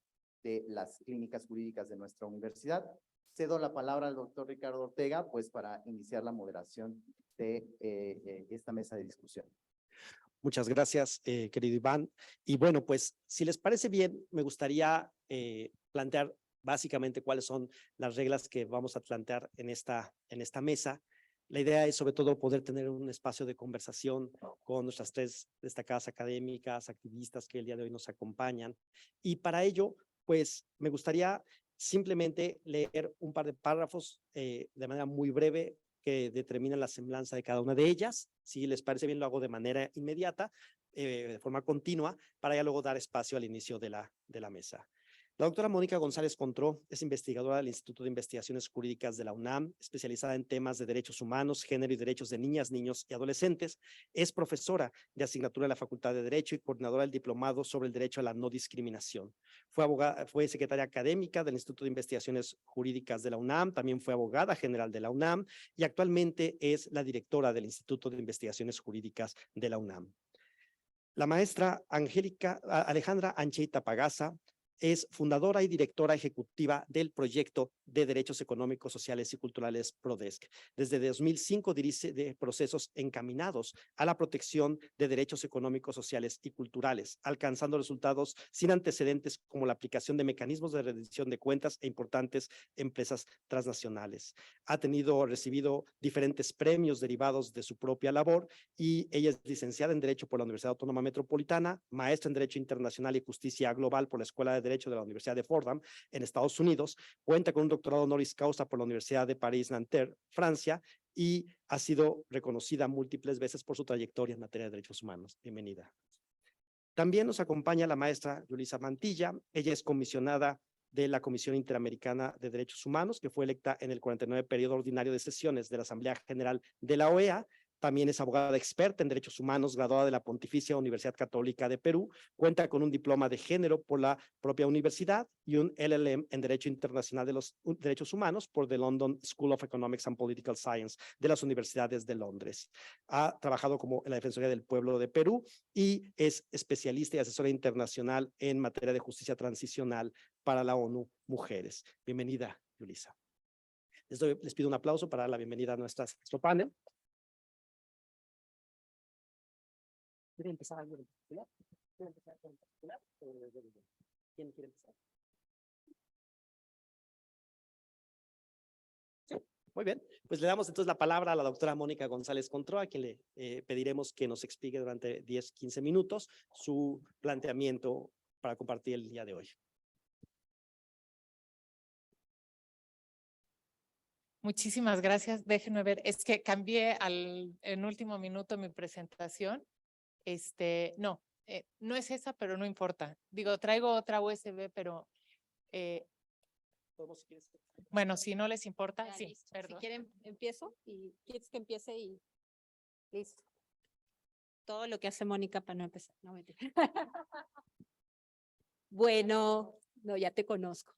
de las clínicas jurídicas de nuestra universidad. Cedo la palabra al doctor Ricardo Ortega, pues para iniciar la moderación de esta mesa de discusión. Muchas gracias, querido Iván. Y bueno, pues si les parece bien, me gustaría plantear básicamente cuáles son las reglas que vamos a plantear en esta mesa. La idea es sobre todo poder tener un espacio de conversación con nuestras tres destacadas académicas, activistas que el día de hoy nos acompañan. Y para ello, pues me gustaría simplemente leer un par de párrafos de manera muy breve que determinan la semblanza de cada una de ellas. Si les parece bien, lo hago de manera inmediata, de forma continua, para ya luego dar espacio al inicio de la mesa. La doctora Mónica González Contró es investigadora del Instituto de Investigaciones Jurídicas de la UNAM, especializada en temas de derechos humanos, género y derechos de niñas, niños y adolescentes. Es profesora de asignatura de la Facultad de Derecho y coordinadora del diplomado sobre el derecho a la no discriminación. Fue secretaria académica del Instituto de Investigaciones Jurídicas de la UNAM, también fue abogada general de la UNAM y actualmente es la directora del Instituto de Investigaciones Jurídicas de la UNAM. La maestra Alejandra Anchieta Pagasa es fundadora y directora ejecutiva del Proyecto de Derechos Económicos, Sociales y Culturales PRODESC. Desde 2005 dirige procesos encaminados a la protección de derechos económicos, sociales y culturales, alcanzando resultados sin antecedentes como la aplicación de mecanismos de rendición de cuentas e importantes empresas transnacionales. Ha recibido diferentes premios derivados de su propia labor y ella es licenciada en Derecho por la Universidad Autónoma Metropolitana, maestra en Derecho Internacional y Justicia Global por la Escuela de Derecho de la Universidad de Fordham en Estados Unidos, cuenta con un doctorado honoris causa por la Universidad de París-Nanterre, Francia, y ha sido reconocida múltiples veces por su trayectoria en materia de derechos humanos. Bienvenida. También nos acompaña la maestra Yulisa Mantilla. Ella es comisionada de la Comisión Interamericana de Derechos Humanos, que fue electa en el 49 periodo ordinario de sesiones de la Asamblea General de la OEA. También es abogada experta en derechos humanos, graduada de la Pontificia Universidad Católica de Perú. Cuenta con un diploma de género por la propia universidad y un LLM en Derecho Internacional de los Derechos Humanos por the London School of Economics and Political Science de las universidades de Londres. Ha trabajado como en la Defensoría del Pueblo de Perú y es especialista y asesora internacional en materia de justicia transicional para la ONU Mujeres. Bienvenida, Yulisa. Les pido un aplauso para dar la bienvenida a nuestro panel. ¿Quién quiere empezar? Muy bien, pues le damos entonces la palabra a la doctora Mónica González Contró, a quien le pediremos que nos explique durante 10-15 minutos su planteamiento para compartir el día de hoy. Muchísimas gracias. Déjenme ver, es que cambié en último minuto mi presentación. No, no es esa, pero no importa. Digo, traigo otra USB, pero bueno, si no les importa, Ya, sí, listo. perdón. Si quieren, empiezo y quieres que empiece y listo. Todo lo que hace Mónica para no empezar. No, mentira. Bueno, no, ya te conozco.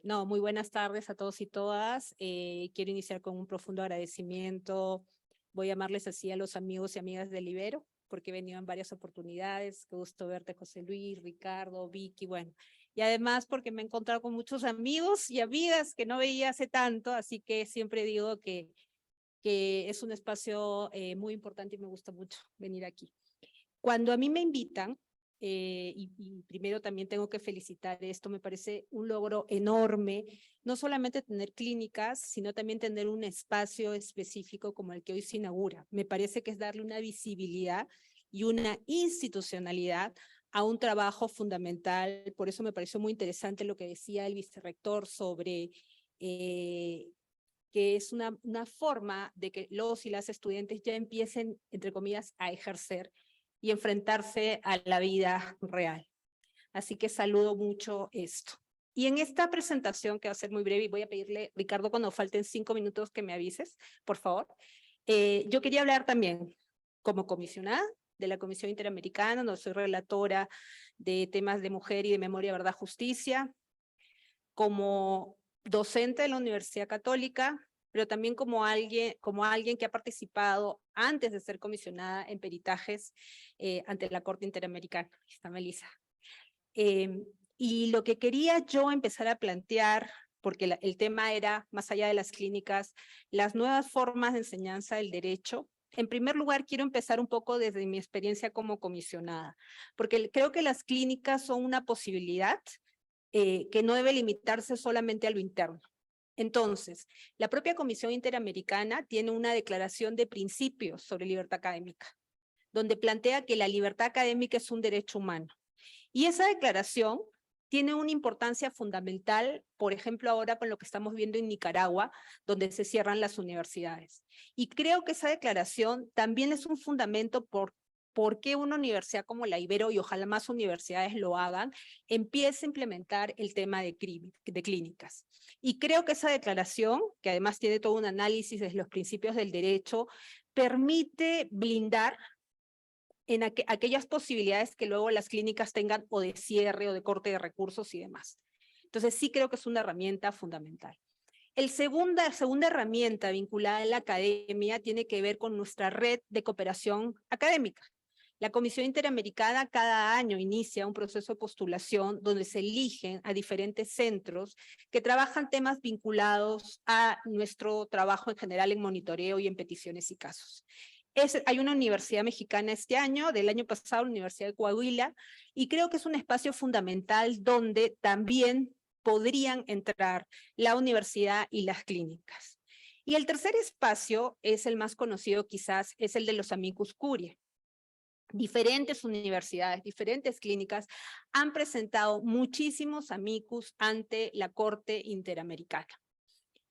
No, muy buenas tardes a todos y todas. Quiero iniciar con un profundo agradecimiento. Voy a llamarles así a los amigos y amigas del Ibero, porque he venido en varias oportunidades. Qué gusto verte, José Luis, Ricardo, Vicky, bueno. Y además porque me he encontrado con muchos amigos y amigas que no veía hace tanto, así que siempre digo que es un espacio muy importante y me gusta mucho venir aquí. Cuando a mí me invitan, y primero también tengo que felicitar esto, me parece un logro enorme, no solamente tener clínicas, sino también tener un espacio específico como el que hoy se inaugura. Me parece que es darle una visibilidad y una institucionalidad a un trabajo fundamental. Por eso me pareció muy interesante lo que decía el vicerrector sobre que es una forma de que los y las estudiantes ya empiecen, entre comillas, a ejercer y enfrentarse a la vida real. Así que saludo mucho esto. Y en esta presentación, que va a ser muy breve, y voy a pedirle, Ricardo, cuando falten 5 minutos que me avises, por favor. Yo quería hablar también como comisionada de la Comisión Interamericana, no soy relatora de temas de mujer y de memoria, verdad, justicia, como docente de la Universidad Católica, pero también como alguien que ha participado antes de ser comisionada en peritajes ante la Corte Interamericana. Aquí está Melissa. Y lo que quería yo empezar a plantear, porque el tema era, más allá de las clínicas, las nuevas formas de enseñanza del derecho. En primer lugar, quiero empezar un poco desde mi experiencia como comisionada, porque creo que las clínicas son una posibilidad que no debe limitarse solamente a lo interno. Entonces, la propia Comisión Interamericana tiene una declaración de principios sobre libertad académica, donde plantea que la libertad académica es un derecho humano. Y esa declaración tiene una importancia fundamental, por ejemplo, ahora con lo que estamos viendo en Nicaragua, donde se cierran las universidades. Y creo que esa declaración también es un fundamento por qué una universidad como la Ibero, y ojalá más universidades lo hagan, empiece a implementar el tema de clínicas. Y creo que esa declaración, que además tiene todo un análisis de los principios del derecho, permite blindar en aquellas posibilidades que luego las clínicas tengan o de cierre o de corte de recursos y demás. Entonces sí creo que es una herramienta fundamental. La segunda herramienta vinculada a la academia tiene que ver con nuestra red de cooperación académica. La Comisión Interamericana cada año inicia un proceso de postulación donde se eligen a diferentes centros que trabajan temas vinculados a nuestro trabajo en general en monitoreo y en peticiones y casos. Hay una universidad mexicana este año, del año pasado, la Universidad de Coahuila, y creo que es un espacio fundamental donde también podrían entrar la universidad y las clínicas. Y el tercer espacio es el más conocido quizás, es el de los amicus curiae. Diferentes universidades, diferentes clínicas han presentado muchísimos amicus ante la Corte Interamericana.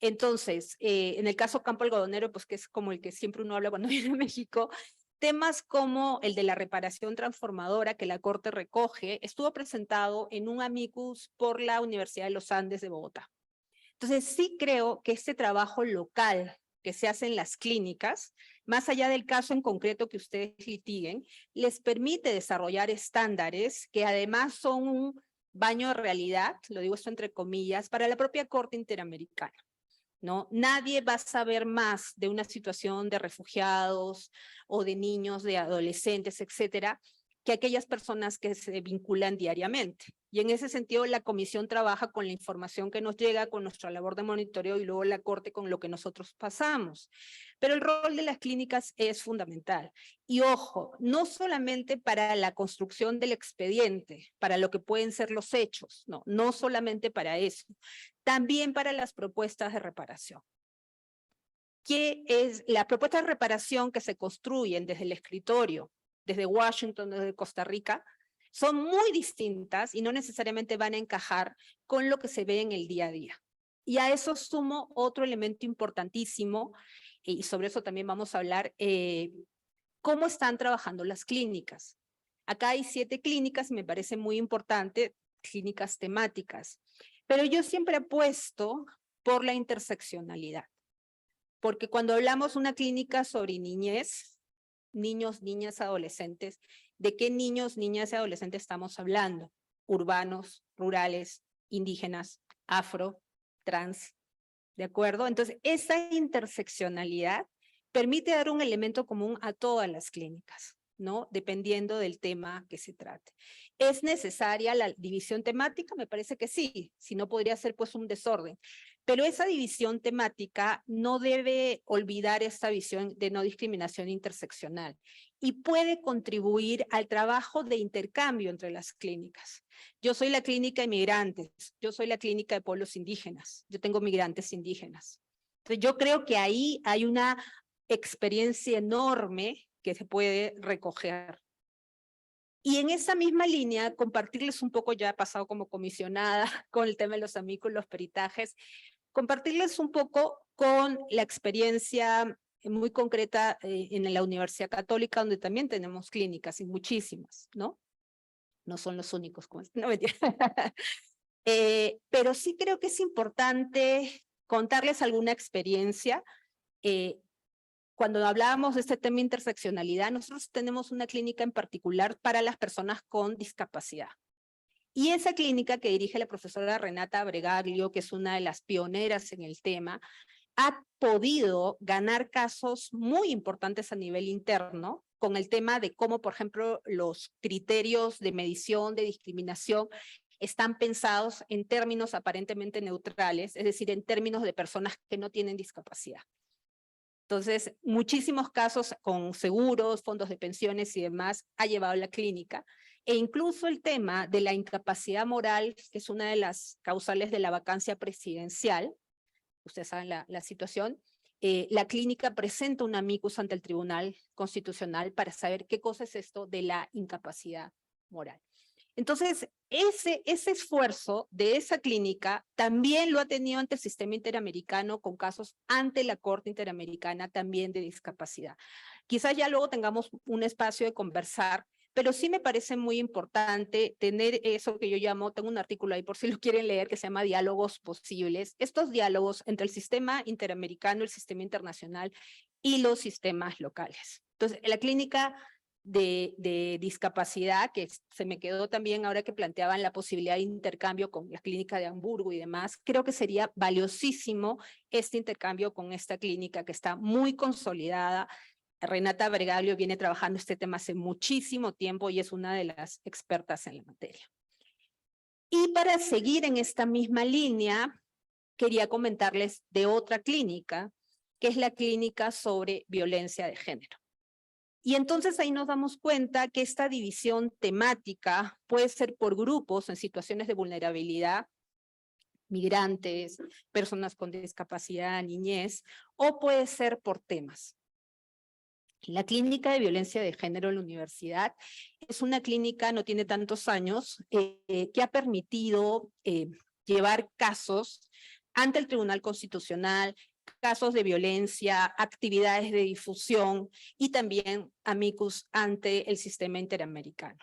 Entonces, en el caso Campo Algodonero, pues que es como el que siempre uno habla cuando viene a México, temas como el de la reparación transformadora que la Corte recoge, estuvo presentado en un amicus por la Universidad de los Andes de Bogotá. Entonces, sí creo que este trabajo local que se hace en las clínicas, más allá del caso en concreto que ustedes litiguen, les permite desarrollar estándares que además son un baño de realidad, lo digo esto entre comillas, para la propia Corte Interamericana. ¿No? Nadie va a saber más de una situación de refugiados o de niños, de adolescentes, etcétera, que aquellas personas que se vinculan diariamente. Y en ese sentido, la comisión trabaja con la información que nos llega, con nuestra labor de monitoreo y luego la Corte con lo que nosotros pasamos. Pero el rol de las clínicas es fundamental. Y ojo, no solamente para la construcción del expediente, para lo que pueden ser los hechos, no solamente para eso, también para las propuestas de reparación. ¿Qué es la propuesta de reparación que se construyen desde el escritorio, desde Washington, desde Costa Rica? Son muy distintas y no necesariamente van a encajar con lo que se ve en el día a día. Y a eso sumo otro elemento importantísimo, y sobre eso también vamos a hablar, cómo están trabajando las clínicas. Acá hay 7 clínicas, y me parece muy importante, clínicas temáticas. Pero yo siempre apuesto por la interseccionalidad. Porque cuando hablamos de una clínica sobre niñez, niños, niñas, adolescentes, ¿de qué niños, niñas y adolescentes estamos hablando? Urbanos, rurales, indígenas, afro, trans, ¿de acuerdo? Entonces, esa interseccionalidad permite dar un elemento común a todas las clínicas, ¿no? Dependiendo del tema que se trate. ¿Es necesaria la división temática? Me parece que sí, si no podría ser pues un desorden. Pero esa división temática no debe olvidar esta visión de no discriminación interseccional y puede contribuir al trabajo de intercambio entre las clínicas. Yo soy la clínica de migrantes, yo soy la clínica de pueblos indígenas, yo tengo migrantes indígenas. Entonces yo creo que ahí hay una experiencia enorme que se puede recoger. Y en esa misma línea, compartirles un poco, ya he pasado como comisionada con el tema de los amigos, los peritajes, compartirles un poco con la experiencia muy concreta en la Universidad Católica, donde también tenemos clínicas y muchísimas, ¿no? No son los únicos, no mentira. Pero sí creo que es importante contarles alguna experiencia. Cuando hablábamos de este tema de interseccionalidad, nosotros tenemos una clínica en particular para las personas con discapacidad. Y esa clínica que dirige la profesora Renata Bregaglio, que es una de las pioneras en el tema, ha podido ganar casos muy importantes a nivel interno con el tema de cómo, por ejemplo, los criterios de medición de discriminación están pensados en términos aparentemente neutrales, es decir, en términos de personas que no tienen discapacidad. Entonces, muchísimos casos con seguros, fondos de pensiones y demás ha llevado la clínica. E incluso el tema de la incapacidad moral, que es una de las causales de la vacancia presidencial, ustedes saben la situación, la clínica presenta un amicus ante el Tribunal Constitucional para saber qué cosa es esto de la incapacidad moral. Entonces, ese esfuerzo de esa clínica también lo ha tenido ante el sistema interamericano con casos ante la Corte Interamericana también de discapacidad. Quizás ya luego tengamos un espacio de conversar, pero sí me parece muy importante tener eso que yo llamo, tengo un artículo ahí por si lo quieren leer, que se llama Diálogos Posibles, estos diálogos entre el sistema interamericano, el sistema internacional y los sistemas locales. Entonces, la clínica de discapacidad, que se me quedó también ahora que planteaban la posibilidad de intercambio con la clínica de Hamburgo y demás, creo que sería valiosísimo este intercambio con esta clínica que está muy consolidada. Renata Bregaglio viene trabajando este tema hace muchísimo tiempo y es una de las expertas en la materia. Y para seguir en esta misma línea, quería comentarles de otra clínica, que es la clínica sobre violencia de género. Y entonces ahí nos damos cuenta que esta división temática puede ser por grupos en situaciones de vulnerabilidad, migrantes, personas con discapacidad, niñez, o puede ser por temas. La clínica de violencia de género en la universidad es una clínica, no tiene tantos años, que ha permitido llevar casos ante el Tribunal Constitucional, casos de violencia, actividades de difusión y también amicus ante el sistema interamericano.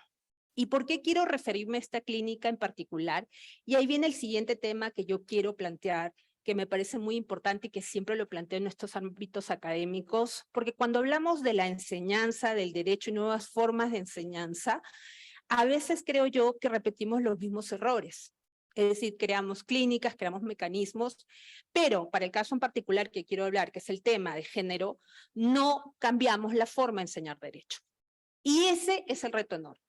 ¿Y por qué quiero referirme a esta clínica en particular? Y ahí viene el siguiente tema que yo quiero plantear, que me parece muy importante y que siempre lo planteo en estos ámbitos académicos, porque cuando hablamos de la enseñanza, del derecho y nuevas formas de enseñanza, a veces creo yo que repetimos los mismos errores. Es decir, creamos clínicas, creamos mecanismos, pero para el caso en particular que quiero hablar, que es el tema de género, no cambiamos la forma de enseñar derecho. Y ese es el reto enorme.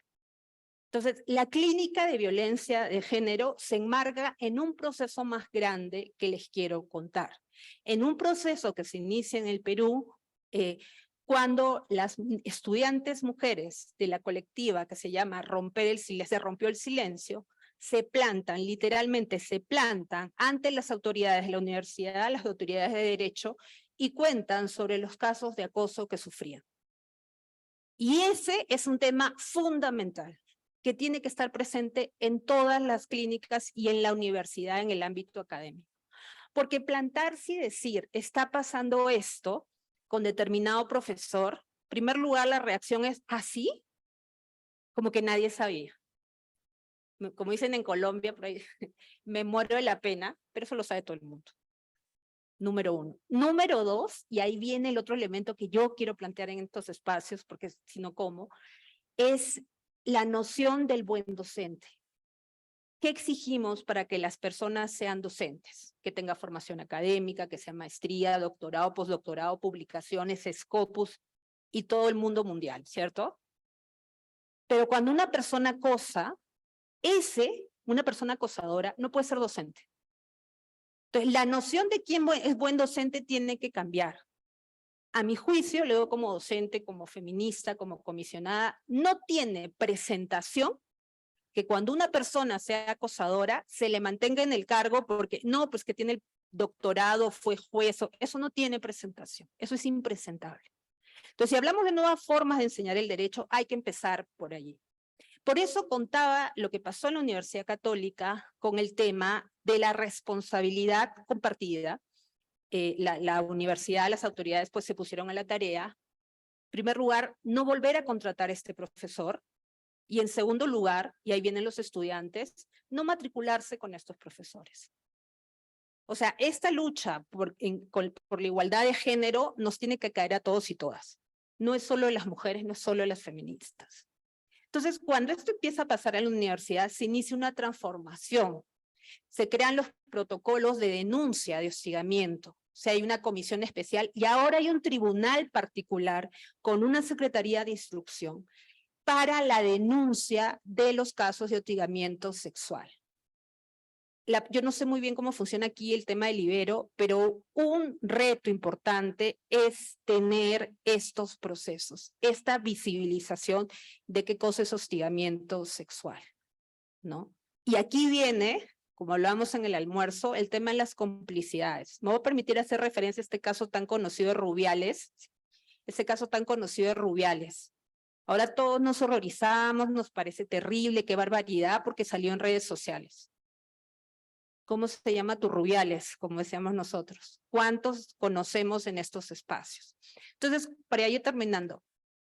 Entonces, la clínica de violencia de género se enmarca en un proceso más grande que les quiero contar. En un proceso que se inicia en el Perú, cuando las estudiantes mujeres de la colectiva que se llama Se rompió el silencio, se plantan, literalmente se plantan ante las autoridades de la universidad, las autoridades de derecho, y cuentan sobre los casos de acoso que sufrían. Y ese es un tema fundamental que tiene que estar presente en todas las clínicas y en la universidad en el ámbito académico. Porque plantarse y decir, está pasando esto con determinado profesor, en primer lugar la reacción es así, como que nadie sabía. Como dicen en Colombia, por ahí, me muero de la pena, pero eso lo sabe todo el mundo. Número uno. Número dos, y ahí viene el otro elemento que yo quiero plantear en estos espacios, porque si no, ¿cómo? Es la noción del buen docente. ¿Qué exigimos para que las personas sean docentes? Que tenga formación académica, que sea maestría, doctorado, postdoctorado, publicaciones, Scopus y todo el mundo mundial, ¿cierto? Pero cuando una persona acosa, una persona acosadora, no puede ser docente. Entonces, la noción de quién es buen docente tiene que cambiar. A mi juicio, luego como docente, como feminista, como comisionada, no tiene presentación que cuando una persona sea acosadora, se le mantenga en el cargo porque, no, pues que tiene el doctorado, fue juez, eso no tiene presentación, eso es impresentable. Entonces, si hablamos de nuevas formas de enseñar el derecho, hay que empezar por allí. Por eso contaba lo que pasó en la Universidad Católica con el tema de la responsabilidad compartida. La universidad, las autoridades pues se pusieron a la tarea, en primer lugar, no volver a contratar a este profesor, y en segundo lugar, y ahí vienen los estudiantes, no matricularse con estos profesores. O sea, esta lucha por la igualdad de género nos tiene que caer a todos y todas. No es solo de las mujeres, no es solo de las feministas. Entonces, cuando esto empieza a pasar en la universidad, se inicia una transformación. Se crean los protocolos de denuncia de hostigamiento. O sea, hay una comisión especial y ahora hay un tribunal particular con una secretaría de instrucción para la denuncia de los casos de hostigamiento sexual. Yo no sé muy bien cómo funciona aquí el tema del Libero, pero un reto importante es tener estos procesos, esta visibilización de qué cosa es hostigamiento sexual, ¿no? Y aquí viene, como hablábamos en el almuerzo, el tema de las complicidades. Me voy a permitir hacer referencia a este caso tan conocido de Rubiales, Ahora todos nos horrorizamos, nos parece terrible, qué barbaridad, porque salió en redes sociales. ¿Cómo se llama tu Rubiales? Como decíamos nosotros. ¿Cuántos conocemos en estos espacios? Entonces, para ir terminando,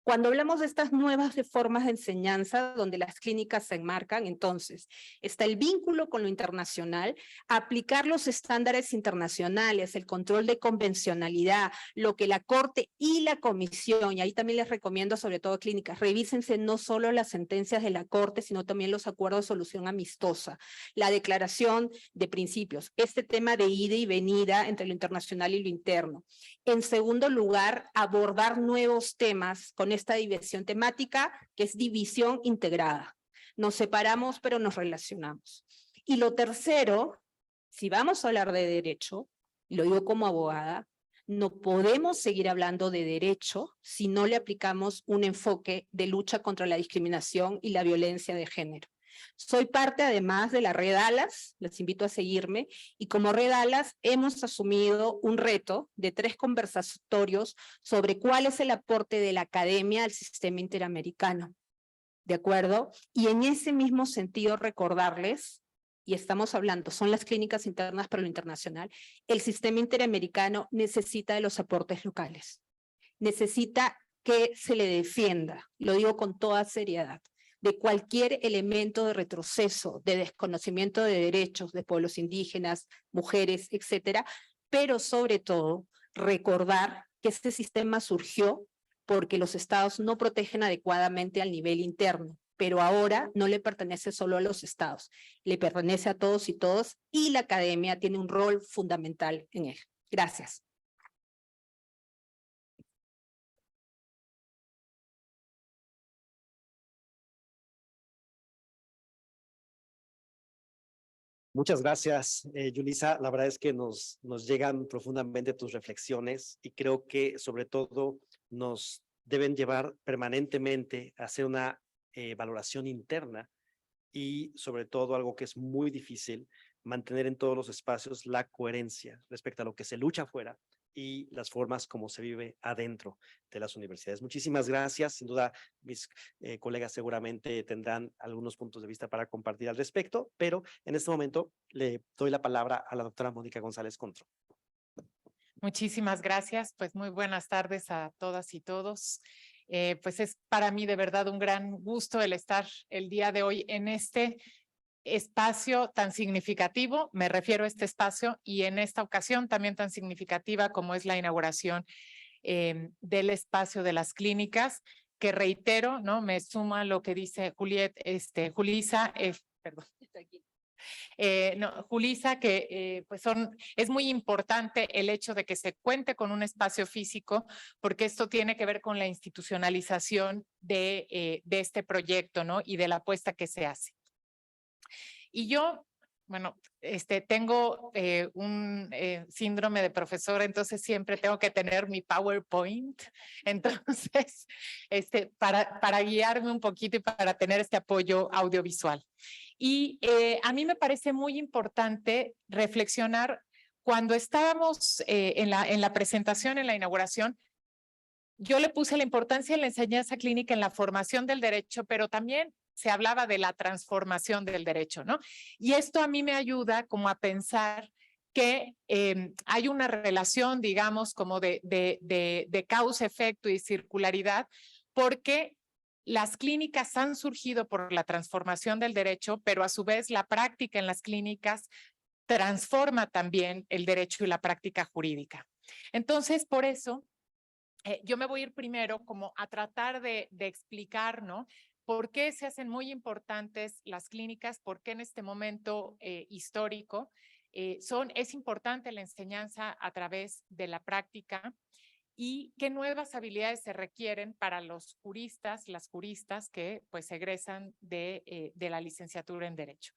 cuando hablamos de estas nuevas formas de enseñanza donde las clínicas se enmarcan, entonces está el vínculo con lo internacional, aplicar los estándares internacionales, el control de convencionalidad, lo que la Corte y la Comisión, y ahí también les recomiendo sobre todo clínicas, revísense no solo las sentencias de la Corte, sino también los acuerdos de solución amistosa, la declaración de principios, este tema de ida y venida entre lo internacional y lo interno. En segundo lugar, abordar nuevos temas con esta división temática, que es división integrada. Nos separamos, pero nos relacionamos. Y lo tercero, si vamos a hablar de derecho, y lo digo como abogada, no podemos seguir hablando de derecho si no le aplicamos un enfoque de lucha contra la discriminación y la violencia de género. Soy parte además de la Red Alas, les invito a seguirme, y como Red Alas hemos asumido un reto de 3 conversatorios sobre cuál es el aporte de la academia al sistema interamericano, ¿de acuerdo? Y en ese mismo sentido recordarles, y estamos hablando, son las clínicas internas para lo internacional, el sistema interamericano necesita de los aportes locales, necesita que se le defienda, lo digo con toda seriedad, de cualquier elemento de retroceso, de desconocimiento de derechos de pueblos indígenas, mujeres, etcétera, pero sobre todo recordar que este sistema surgió porque los estados no protegen adecuadamente al nivel interno, pero ahora no le pertenece solo a los estados, le pertenece a todos y todas, y la academia tiene un rol fundamental en él. Gracias. Muchas gracias, Yulisa. La verdad es que nos llegan profundamente tus reflexiones y creo que sobre todo nos deben llevar permanentemente a hacer una valoración interna y sobre todo algo que es muy difícil, mantener en todos los espacios la coherencia respecto a lo que se lucha afuera y las formas como se vive adentro de las universidades. Muchísimas gracias. Sin duda, mis colegas seguramente tendrán algunos puntos de vista para compartir al respecto, pero en este momento le doy la palabra a la doctora Mónica González Contro. Muchísimas gracias. Pues muy buenas tardes a todas y todos. Pues es para mí de verdad un gran gusto el estar el día de hoy en este espacio tan significativo, me refiero a este espacio, y en esta ocasión también tan significativa como es la inauguración del espacio de las clínicas, que reitero, ¿no? Me suma lo que dice Julisa, perdón. Julisa, que pues es muy importante el hecho de que se cuente con un espacio físico, porque esto tiene que ver con la institucionalización de este proyecto, ¿no? Y de la apuesta que se hace. Y yo, bueno, tengo un síndrome de profesora, entonces siempre tengo que tener mi PowerPoint. Entonces, para guiarme un poquito y para tener este apoyo audiovisual. Y a mí me parece muy importante reflexionar cuando estábamos en la presentación, en la inauguración. Yo le puse la importancia de la enseñanza clínica en la formación del derecho, pero también se hablaba de la transformación del derecho, ¿no? Y esto a mí me ayuda como a pensar que hay una relación, digamos, como de causa-efecto y circularidad, porque las clínicas han surgido por la transformación del derecho, pero a su vez la práctica en las clínicas transforma también el derecho y la práctica jurídica. Entonces, por eso, yo me voy a ir primero como a tratar de explicar, ¿no? ¿Por qué se hacen muy importantes las clínicas? ¿Por qué en este momento histórico es importante la enseñanza a través de la práctica? ¿Y qué nuevas habilidades se requieren para los juristas, las juristas que pues egresan de la licenciatura en Derecho?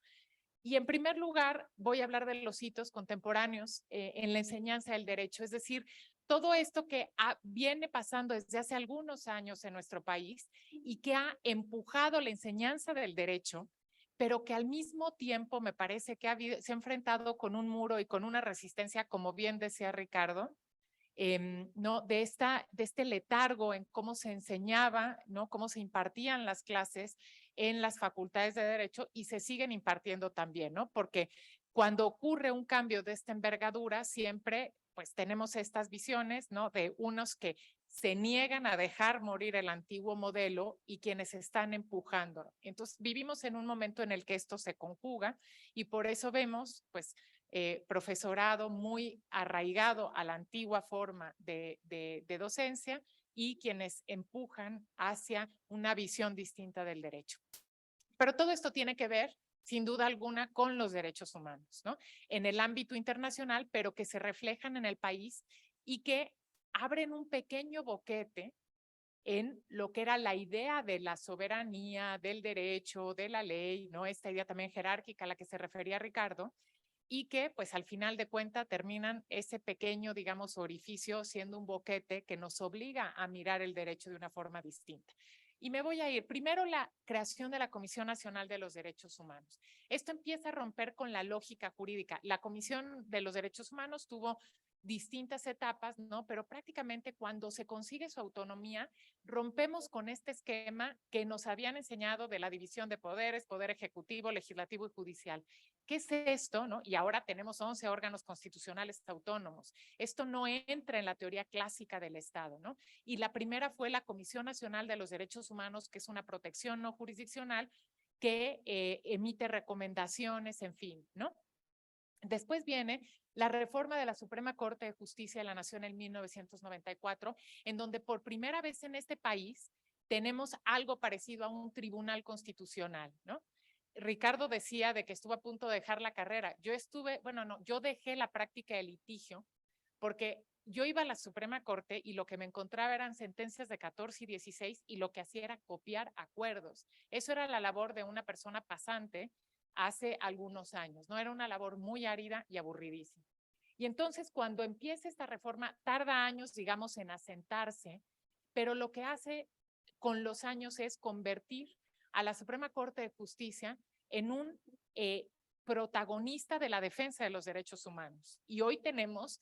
Y en primer lugar, voy a hablar de los hitos contemporáneos en la enseñanza del derecho, es decir, todo esto que viene pasando desde hace algunos años en nuestro país y que ha empujado la enseñanza del derecho, pero que al mismo tiempo me parece que se ha enfrentado con un muro y con una resistencia, como bien decía Ricardo, ¿no? de este letargo en cómo se enseñaba, ¿no? Cómo se impartían las clases en las facultades de Derecho y se siguen impartiendo también, ¿no? Porque cuando ocurre un cambio de esta envergadura, siempre pues tenemos estas visiones, ¿no? De unos que se niegan a dejar morir el antiguo modelo y quienes están empujando. Entonces vivimos en un momento en el que esto se conjuga y por eso vemos pues profesorado muy arraigado a la antigua forma de docencia y quienes empujan hacia una visión distinta del derecho. Pero todo esto tiene que ver, sin duda alguna, con los derechos humanos, ¿no? En el ámbito internacional, pero que se reflejan en el país y que abren un pequeño boquete en lo que era la idea de la soberanía, del derecho, de la ley, ¿no? Esta idea también jerárquica a la que se refería Ricardo, y que pues al final de cuentas terminan ese pequeño, digamos, orificio siendo un boquete que nos obliga a mirar el derecho de una forma distinta. Y me voy a ir. Primero, la creación de la Comisión Nacional de los Derechos Humanos. Esto empieza a romper con la lógica jurídica. La Comisión de los Derechos Humanos tuvo distintas etapas, ¿no? Pero prácticamente cuando se consigue su autonomía, rompemos con este esquema que nos habían enseñado de la división de poderes, poder ejecutivo, legislativo y judicial. ¿Qué es esto, no? Y ahora tenemos 11 órganos constitucionales autónomos. Esto no entra en la teoría clásica del Estado, ¿no? Y la primera fue la Comisión Nacional de los Derechos Humanos, que es una protección no jurisdiccional que emite recomendaciones, en fin, ¿no? Después viene la reforma de la Suprema Corte de Justicia de la Nación en 1994, en donde por primera vez en este país tenemos algo parecido a un tribunal constitucional, ¿no? Ricardo decía de que estuvo a punto de dejar la carrera. Yo dejé la práctica de litigio porque yo iba a la Suprema Corte y lo que me encontraba eran sentencias de 14 y 16 y lo que hacía era copiar acuerdos. Eso era la labor de una persona pasante hace algunos años, ¿no? Era una labor muy árida y aburridísima. Y entonces cuando empieza esta reforma, tarda años, digamos, en asentarse, pero lo que hace con los años es convertir a la Suprema Corte de Justicia en un protagonista de la defensa de los derechos humanos. Y hoy tenemos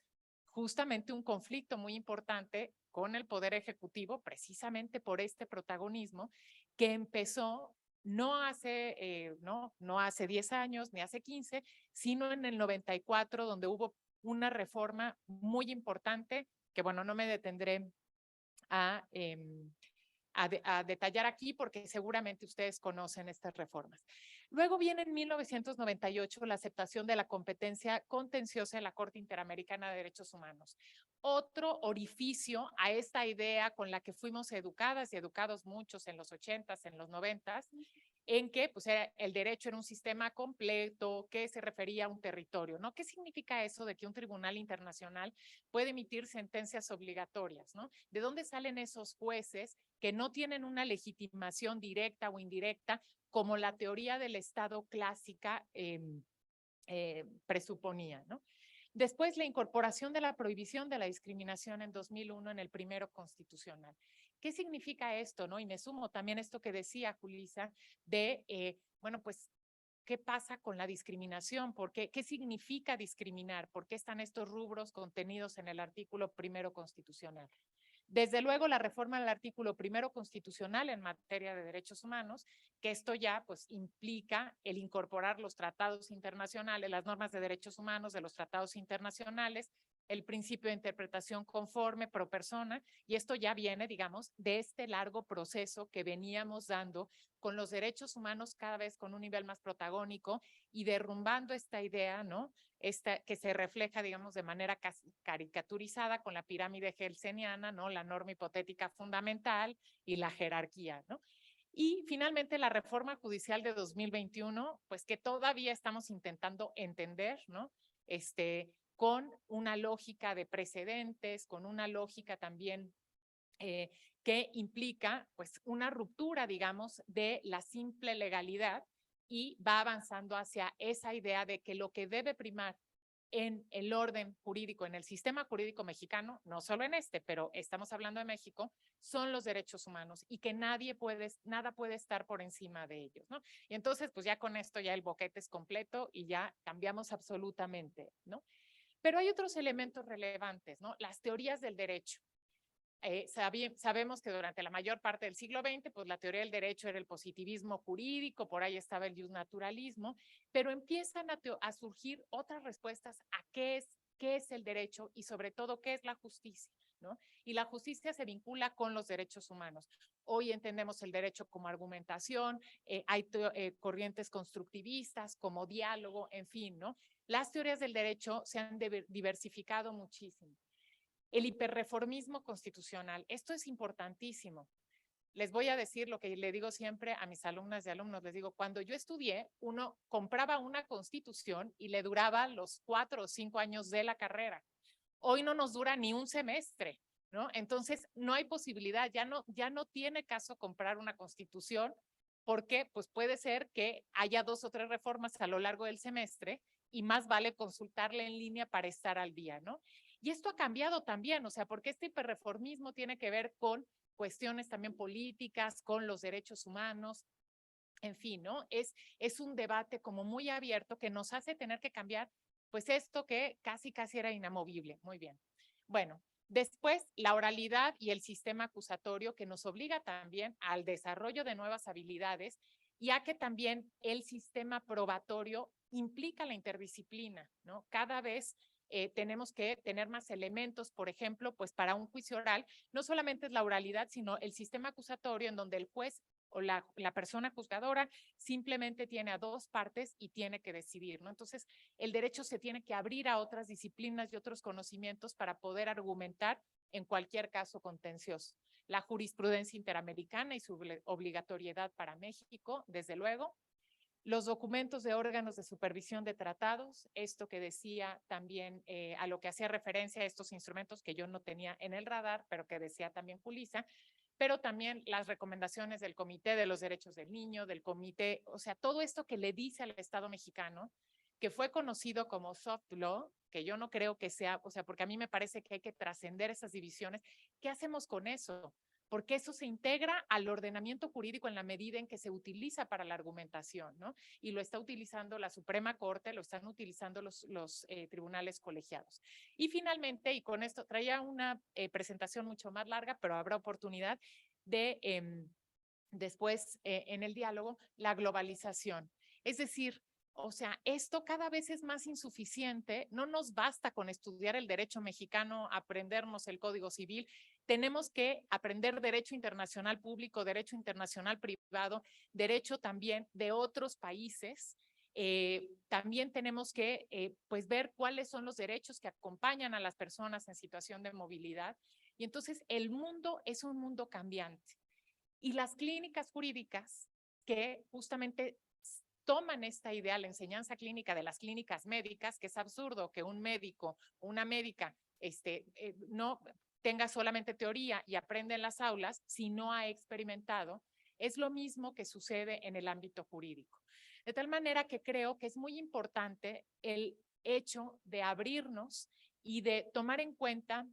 justamente un conflicto muy importante con el Poder Ejecutivo, precisamente por este protagonismo que empezó no hace 10 años ni hace 15, sino en el 94, donde hubo una reforma muy importante que, bueno, no me detendré a detallar aquí porque seguramente ustedes conocen estas reformas. Luego viene en 1998 la aceptación de la competencia contenciosa de la Corte Interamericana de Derechos Humanos. Otro orificio a esta idea con la que fuimos educadas y educados muchos en los 80s, en los 90s, en que pues, el derecho era un sistema completo que se refería a un territorio, ¿no? ¿Qué significa eso de que un tribunal internacional puede emitir sentencias obligatorias, ¿no? ¿De dónde salen esos jueces que no tienen una legitimación directa o indirecta como la teoría del Estado clásica presuponía, ¿no? Después, la incorporación de la prohibición de la discriminación en 2001 en el primero constitucional. ¿Qué significa esto, no? Y me sumo también a esto que decía Julissa de, bueno, pues, ¿qué pasa con la discriminación? ¿Qué significa discriminar? ¿Por qué están estos rubros contenidos en el artículo primero constitucional? Desde luego, la reforma del artículo primero constitucional en materia de derechos humanos, que esto ya pues implica el incorporar los tratados internacionales, las normas de derechos humanos de los tratados internacionales, el principio de interpretación conforme pro persona, y esto ya viene, digamos, de este largo proceso que veníamos dando con los derechos humanos cada vez con un nivel más protagónico y derrumbando esta idea, ¿no? Que se refleja, digamos, de manera caricaturizada con la pirámide gelseniana, ¿no? La norma hipotética fundamental y la jerarquía, ¿no? Y finalmente la reforma judicial de 2021, pues que todavía estamos intentando entender, ¿no? Con una lógica de precedentes, con una lógica también que implica pues una ruptura, digamos, de la simple legalidad y va avanzando hacia esa idea de que lo que debe primar en el orden jurídico, en el sistema jurídico mexicano, no solo en este, pero estamos hablando de México, son los derechos humanos y que nada puede estar por encima de ellos, ¿no? Y entonces, pues ya con esto ya el boquete es completo y ya cambiamos absolutamente, ¿no? Pero hay otros elementos relevantes, ¿no? Las teorías del derecho. Sabemos que durante la mayor parte del siglo XX, pues la teoría del derecho era el positivismo jurídico, por ahí estaba el justnaturalismo, pero empiezan a surgir otras respuestas a qué es el derecho y sobre todo qué es la justicia, ¿no? Y la justicia se vincula con los derechos humanos. Hoy entendemos el derecho como argumentación, hay corrientes constructivistas como diálogo, en fin, ¿no? Las teorías del derecho se han diversificado muchísimo. El hiperreformismo constitucional, esto es importantísimo. Les voy a decir lo que le digo siempre a mis alumnas y alumnos, les digo, cuando yo estudié, uno compraba una constitución y le duraba los 4 o 5 años de la carrera. Hoy no nos dura ni un semestre, ¿no? Entonces, no hay posibilidad, ya no tiene caso comprar una constitución porque pues puede ser que haya 2 o 3 reformas a lo largo del semestre y más vale consultarle en línea para estar al día, ¿no? Y esto ha cambiado también, o sea, porque este hiperreformismo tiene que ver con cuestiones también políticas, con los derechos humanos, en fin, ¿no? Es un debate como muy abierto que nos hace tener que cambiar, pues esto que casi era inamovible. Muy bien. Bueno, después la oralidad y el sistema acusatorio que nos obliga también al desarrollo de nuevas habilidades y a que también el sistema probatorio implica la interdisciplina, ¿no? Cada vez tenemos que tener más elementos, por ejemplo, pues para un juicio oral, no solamente es la oralidad, sino el sistema acusatorio en donde el juez o la persona juzgadora simplemente tiene a 2 partes y tiene que decidir, ¿no? Entonces, el derecho se tiene que abrir a otras disciplinas y otros conocimientos para poder argumentar en cualquier caso contencioso. La jurisprudencia interamericana y su obligatoriedad para México, desde luego. Los documentos de órganos de supervisión de tratados, esto que decía también a lo que hacía referencia a estos instrumentos que yo no tenía en el radar, pero que decía también Julissa, pero también las recomendaciones del Comité de los Derechos del Niño, del Comité, o sea, todo esto que le dice al Estado mexicano, que fue conocido como soft law, que yo no creo que sea, o sea, porque a mí me parece que hay que trascender esas divisiones. ¿Qué hacemos con eso? Porque eso se integra al ordenamiento jurídico en la medida en que se utiliza para la argumentación, ¿no? Y lo está utilizando la Suprema Corte, lo están utilizando los tribunales colegiados. Y finalmente, y con esto traía una presentación mucho más larga, pero habrá oportunidad de después en el diálogo, la globalización. Es decir, o sea, esto cada vez es más insuficiente. No nos basta con estudiar el derecho mexicano, aprendernos el Código Civil. Tenemos que aprender derecho internacional público, derecho internacional privado, derecho también de otros países. También tenemos que pues ver cuáles son los derechos que acompañan a las personas en situación de movilidad. Y entonces el mundo es un mundo cambiante. Y las clínicas jurídicas que justamente toman esta idea, la enseñanza clínica de las clínicas médicas, que es absurdo que un médico o una médica no tenga solamente teoría y aprende en las aulas si no ha experimentado, es lo mismo que sucede en el ámbito jurídico. De tal manera que creo que es muy importante el hecho de abrirnos y de tomar en cuenta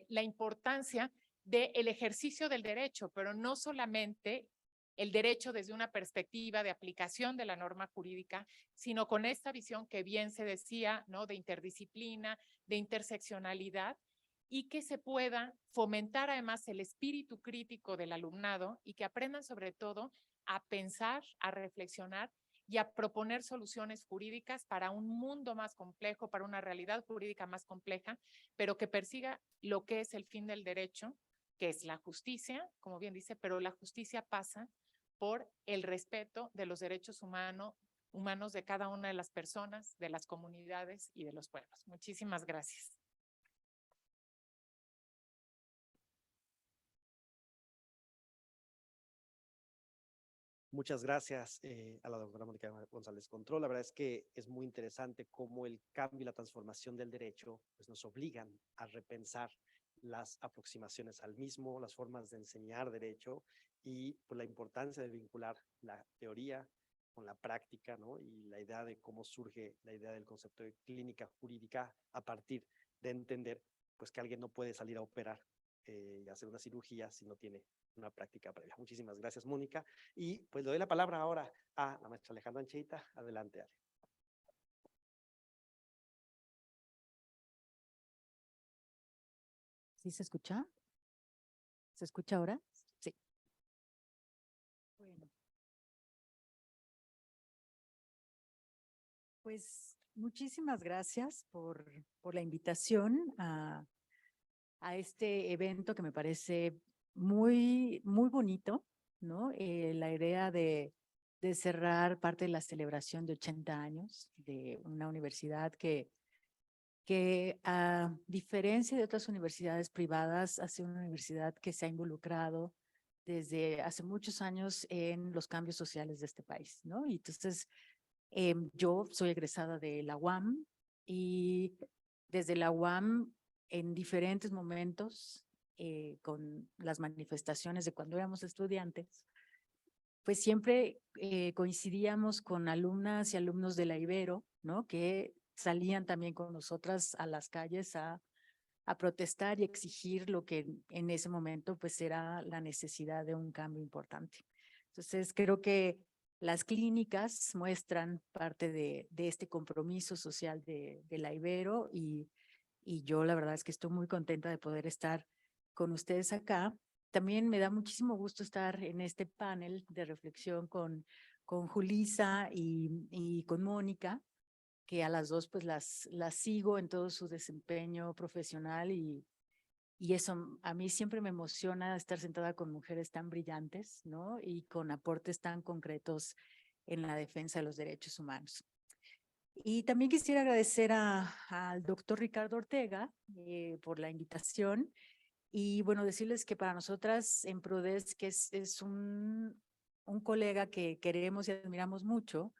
la importancia del ejercicio del derecho, pero no solamente el derecho desde una perspectiva de aplicación de la norma jurídica, sino con esta visión que bien se decía, ¿no? De interdisciplina, de interseccionalidad, y que se pueda fomentar además el espíritu crítico del alumnado y que aprendan sobre todo a pensar, a reflexionar y a proponer soluciones jurídicas para un mundo más complejo, para una realidad jurídica más compleja, pero que persiga lo que es el fin del derecho, que es la justicia, como bien dice, pero la justicia pasa por el respeto de los derechos humanos de cada una de las personas, de las comunidades y de los pueblos. Muchísimas gracias. Muchas gracias a la doctora Mónica González Contró. La verdad es que es muy interesante cómo el cambio y la transformación del derecho pues, nos obligan a repensar las aproximaciones al mismo, las formas de enseñar derecho y pues, la importancia de vincular la teoría con la práctica, ¿no? Y la idea de cómo surge la idea del concepto de clínica jurídica a partir de entender pues, que alguien no puede salir a operar y hacer una cirugía si no tiene una práctica previa. Muchísimas gracias, Mónica. Y pues le doy la palabra ahora a la maestra Alejandra Ancheita. Adelante, Ale. ¿Sí se escucha? ¿Se escucha ahora? Sí. Bueno. Pues muchísimas gracias por la invitación a este evento que me parece muy, muy bonito, ¿no? La idea de cerrar parte de la celebración de 80 años de una universidad que a diferencia de otras universidades privadas, ha sido una universidad que se ha involucrado desde hace muchos años en los cambios sociales de este país, ¿no? Y entonces, yo soy egresada de la UAM y desde la UAM en diferentes momentos, con las manifestaciones de cuando éramos estudiantes, pues siempre coincidíamos con alumnas y alumnos de la Ibero, ¿no? Que salían también con nosotras a las calles a protestar y exigir lo que en ese momento pues era la necesidad de un cambio importante. Entonces creo que las clínicas muestran parte de este compromiso social de la Ibero y yo la verdad es que estoy muy contenta de poder estar con ustedes acá. También me da muchísimo gusto estar en este panel de reflexión con Julisa y con Mónica, que a las dos pues las sigo en todo su desempeño profesional y eso a mí siempre me emociona estar sentada con mujeres tan brillantes, ¿no? Y con aportes tan concretos en la defensa de los derechos humanos. Y también quisiera agradecer al doctor Ricardo Ortega por la invitación y bueno, decirles que para nosotras en PRODES que es un colega que queremos y admiramos mucho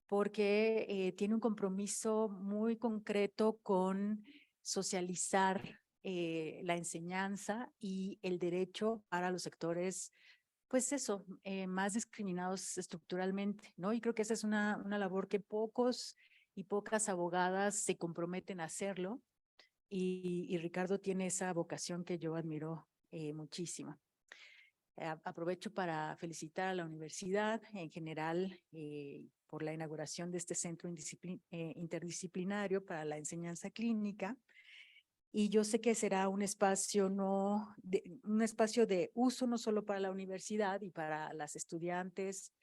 porque tiene un compromiso muy concreto con socializar la enseñanza y el derecho para los sectores, pues eso, más discriminados estructuralmente, ¿no? Y creo que esa es una labor que pocos y pocas abogadas se comprometen a hacerlo. Y Ricardo tiene esa vocación que yo admiro muchísimo. Aprovecho para felicitar a la universidad en general por la inauguración de este centro interdisciplinario para la enseñanza clínica. Y yo sé que será un espacio, un espacio de uso no solo para la universidad y para las estudiantes,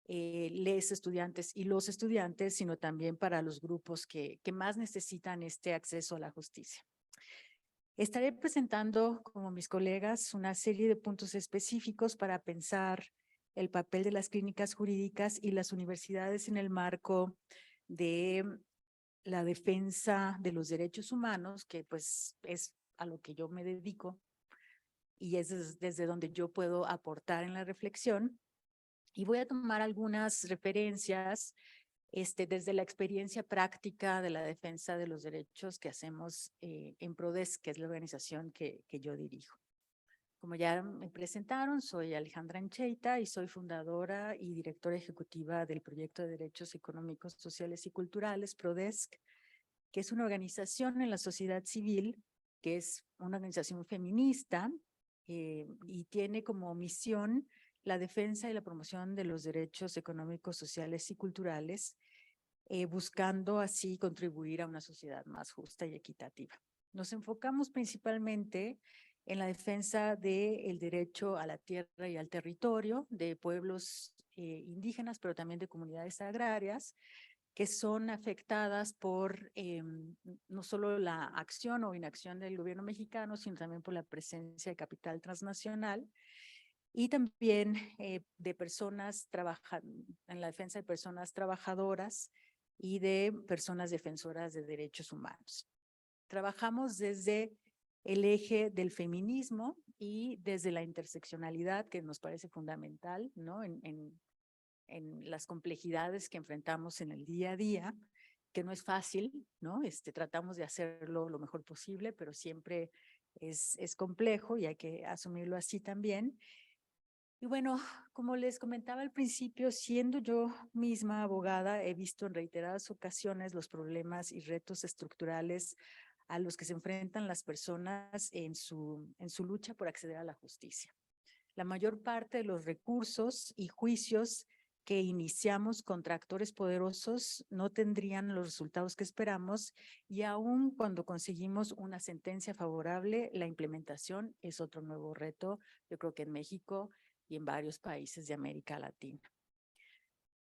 les estudiantes y los estudiantes, sino también para los grupos que más necesitan este acceso a la justicia. Estaré presentando, como mis colegas, una serie de puntos específicos para pensar el papel de las clínicas jurídicas y las universidades en el marco de la defensa de los derechos humanos, que pues es a lo que yo me dedico y es desde donde yo puedo aportar en la reflexión. Y voy a tomar algunas referencias desde la experiencia práctica de la defensa de los derechos que hacemos en PRODES, que es la organización que yo dirijo. Como ya me presentaron, soy Alejandra Ancheita y soy fundadora y directora ejecutiva del Proyecto de Derechos Económicos, Sociales y Culturales, PRODESC, que es una organización en la sociedad civil, que es una organización feminista y tiene como misión la defensa y la promoción de los derechos económicos, sociales y culturales, buscando así contribuir a una sociedad más justa y equitativa. Nos enfocamos principalmente en la defensa del derecho a la tierra y al territorio de pueblos indígenas, pero también de comunidades agrarias, que son afectadas por no solo la acción o inacción del gobierno mexicano, sino también por la presencia de capital transnacional y también de personas en la defensa de personas trabajadoras y de personas defensoras de derechos humanos. Trabajamos desde el eje del feminismo y desde la interseccionalidad, que nos parece fundamental, ¿no? En las complejidades que enfrentamos en el día a día, que no es fácil, ¿no? Tratamos de hacerlo lo mejor posible, pero siempre es complejo y hay que asumirlo así también. Y bueno, como les comentaba al principio, siendo yo misma abogada, he visto en reiteradas ocasiones los problemas y retos estructurales a los que se enfrentan las personas en su lucha por acceder a la justicia. La mayor parte de los recursos y juicios que iniciamos contra actores poderosos no tendrían los resultados que esperamos y aun cuando conseguimos una sentencia favorable, la implementación es otro nuevo reto, yo creo que en México y en varios países de América Latina.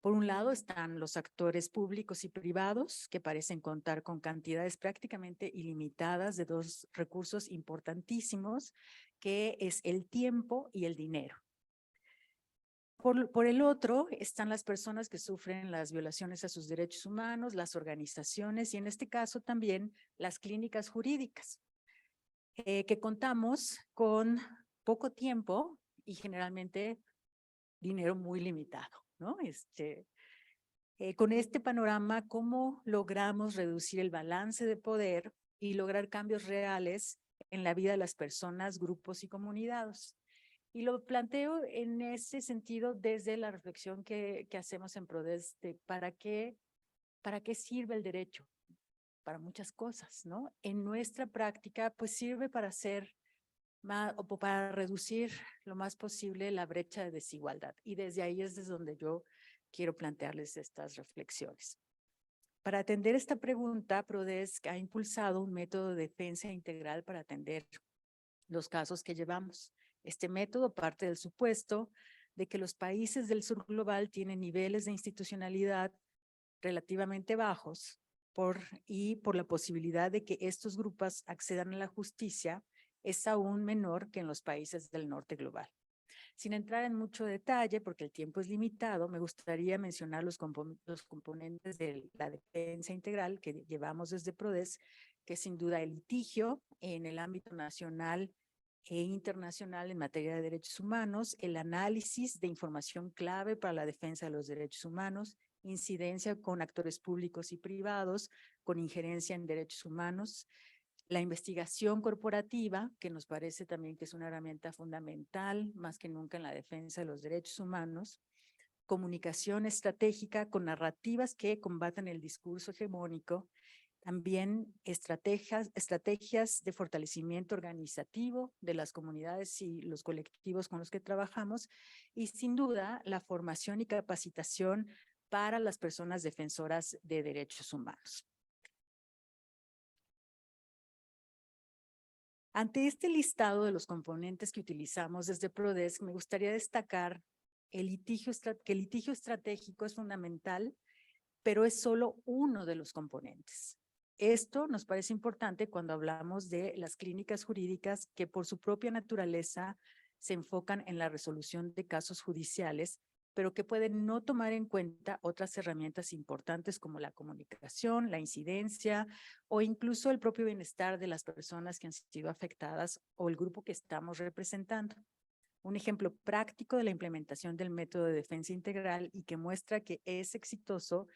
Por un lado están los actores públicos y privados que parecen contar con cantidades prácticamente ilimitadas de dos recursos importantísimos, que es el tiempo y el dinero. Por el otro están las personas que sufren las violaciones a sus derechos humanos, las organizaciones y en este caso también las clínicas jurídicas, que contamos con poco tiempo y generalmente dinero muy limitado, ¿no? Con este panorama, ¿cómo logramos reducir el balance de poder y lograr cambios reales en la vida de las personas, grupos y comunidades? Y lo planteo en ese sentido desde la reflexión que hacemos en PRODES de ¿para qué sirve el derecho? Para muchas cosas, ¿no? En nuestra práctica, pues sirve para hacer más, o para reducir lo más posible la brecha de desigualdad. Y desde ahí es desde donde yo quiero plantearles estas reflexiones. Para atender esta pregunta, PRODESC ha impulsado un método de defensa integral para atender los casos que llevamos. Este método parte del supuesto de que los países del sur global tienen niveles de institucionalidad relativamente bajos y por la posibilidad de que estos grupos accedan a la justicia es aún menor que en los países del norte global. Sin entrar en mucho detalle, porque el tiempo es limitado, me gustaría mencionar los componentes de la defensa integral que llevamos desde PRODES, que es sin duda el litigio en el ámbito nacional e internacional en materia de derechos humanos, el análisis de información clave para la defensa de los derechos humanos, incidencia con actores públicos y privados, con injerencia en derechos humanos, La investigación corporativa, que nos parece también que es una herramienta fundamental, más que nunca en la defensa de los derechos humanos. Comunicación estratégica con narrativas que combatan el discurso hegemónico. También estrategias de fortalecimiento organizativo de las comunidades y los colectivos con los que trabajamos. Y sin duda, la formación y capacitación para las personas defensoras de derechos humanos. Ante este listado de los componentes que utilizamos desde Prodesc, me gustaría destacar que el litigio estratégico es fundamental, pero es solo uno de los componentes. Esto nos parece importante cuando hablamos de las clínicas jurídicas que por su propia naturaleza se enfocan en la resolución de casos judiciales, pero que pueden no tomar en cuenta otras herramientas importantes como la comunicación, la incidencia o incluso el propio bienestar de las personas que han sido afectadas o el grupo que estamos representando. Un ejemplo práctico de la implementación del método de defensa integral y que muestra que es exitoso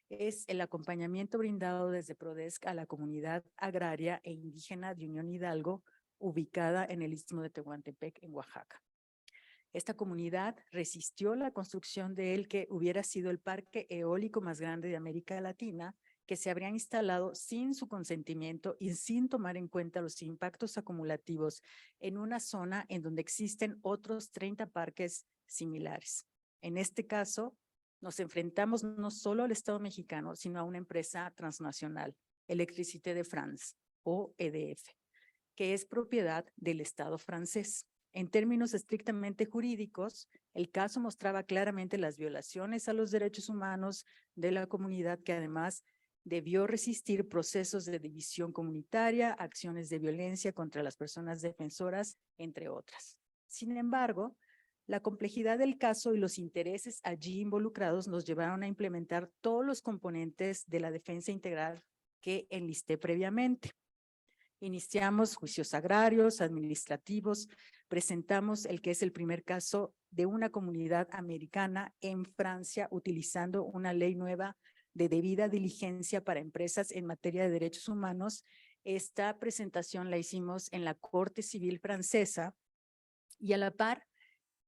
es el acompañamiento brindado desde Prodesc a la comunidad agraria e indígena de Unión Hidalgo, ubicada en el Istmo de Tehuantepec, en Oaxaca. Esta comunidad resistió la construcción de el que hubiera sido el parque eólico más grande de América Latina, que se habría instalado sin su consentimiento y sin tomar en cuenta los impactos acumulativos en una zona en donde existen otros 30 parques similares. En este caso, nos enfrentamos no solo al Estado mexicano, sino a una empresa transnacional, Électricité de France, o EDF, que es propiedad del Estado francés. En términos estrictamente jurídicos, el caso mostraba claramente las violaciones a los derechos humanos de la comunidad, que además debió resistir procesos de división comunitaria, acciones de violencia contra las personas defensoras, entre otras. Sin embargo, la complejidad del caso y los intereses allí involucrados nos llevaron a implementar todos los componentes de la defensa integral que enlisté previamente. Iniciamos juicios agrarios, administrativos, presentamos el que es el primer caso de una comunidad americana en Francia utilizando una ley nueva de debida diligencia para empresas en materia de derechos humanos. Esta presentación la hicimos en la Corte Civil francesa y a la par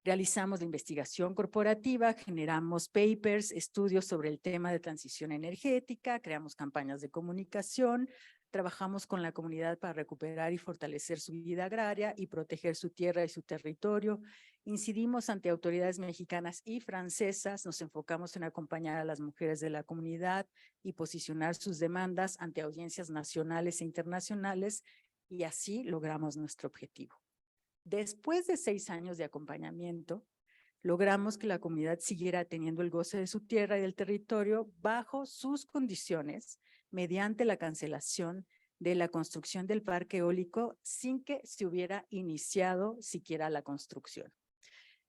realizamos la investigación corporativa, generamos papers, estudios sobre el tema de transición energética, creamos campañas de comunicación, trabajamos con la comunidad para recuperar y fortalecer su vida agraria y proteger su tierra y su territorio. Incidimos ante autoridades mexicanas y francesas, nos enfocamos en acompañar a las mujeres de la comunidad y posicionar sus demandas ante audiencias nacionales e internacionales y así logramos nuestro objetivo. Después de 6 años de acompañamiento, logramos que la comunidad siguiera teniendo el goce de su tierra y del territorio bajo sus condiciones mediante la cancelación de la construcción del parque eólico sin que se hubiera iniciado siquiera la construcción.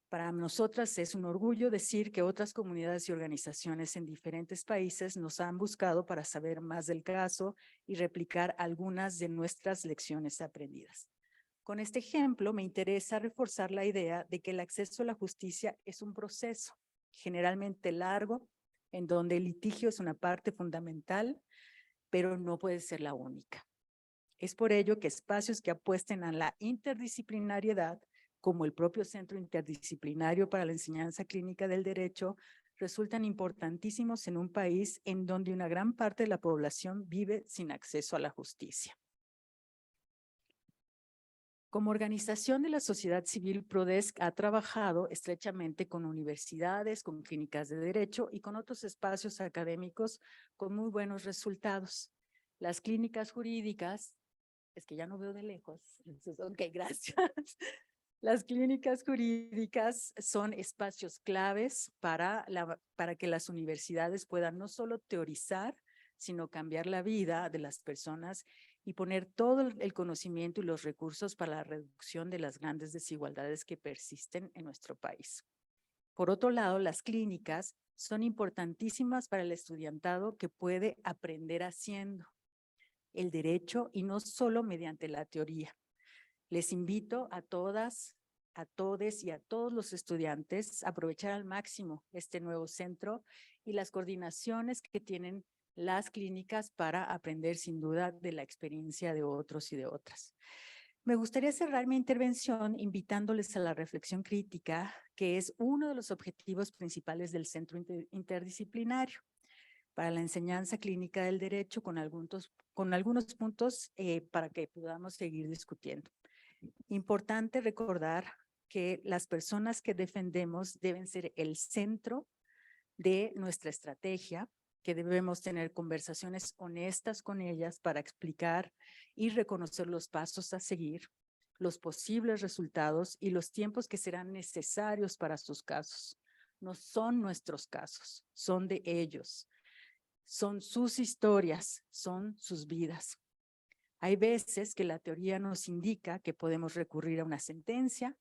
Para nosotras es un orgullo decir que otras comunidades y organizaciones en diferentes países nos han buscado para saber más del caso y replicar algunas de nuestras lecciones aprendidas. Con este ejemplo, me interesa reforzar la idea de que el acceso a la justicia es un proceso generalmente largo, en donde el litigio es una parte fundamental, pero no puede ser la única. Es por ello que espacios que apuesten a la interdisciplinariedad, como el propio Centro Interdisciplinario para la Enseñanza Clínica del Derecho, resultan importantísimos en un país en donde una gran parte de la población vive sin acceso a la justicia. Como organización de la sociedad civil, Prodesc ha trabajado estrechamente con universidades, con clínicas de derecho y con otros espacios académicos con muy buenos resultados. Las clínicas jurídicas, es que ya no veo de lejos, entonces, ok, gracias. Las clínicas jurídicas son espacios claves para que las universidades puedan no solo teorizar, sino cambiar la vida de las personas y poner todo el conocimiento y los recursos para la reducción de las grandes desigualdades que persisten en nuestro país. Por otro lado, las clínicas son importantísimas para el estudiantado que puede aprender haciendo el derecho y no solo mediante la teoría. Les invito a todas, a todes y a todos los estudiantes a aprovechar al máximo este nuevo centro y las coordinaciones que tienen las clínicas para aprender sin duda de la experiencia de otros y de otras. Me gustaría cerrar mi intervención invitándoles a la reflexión crítica, que es uno de los objetivos principales del Centro Interdisciplinario para la enseñanza clínica del derecho, con algunos puntos para que podamos seguir discutiendo. Importante recordar que las personas que defendemos deben ser el centro de nuestra estrategia, que debemos tener conversaciones honestas con ellas para explicar y reconocer los pasos a seguir, los posibles resultados y los tiempos que serán necesarios para sus casos. No son nuestros casos, son de ellos. Son sus historias, son sus vidas. Hay veces que la teoría nos indica que podemos recurrir a una sentencia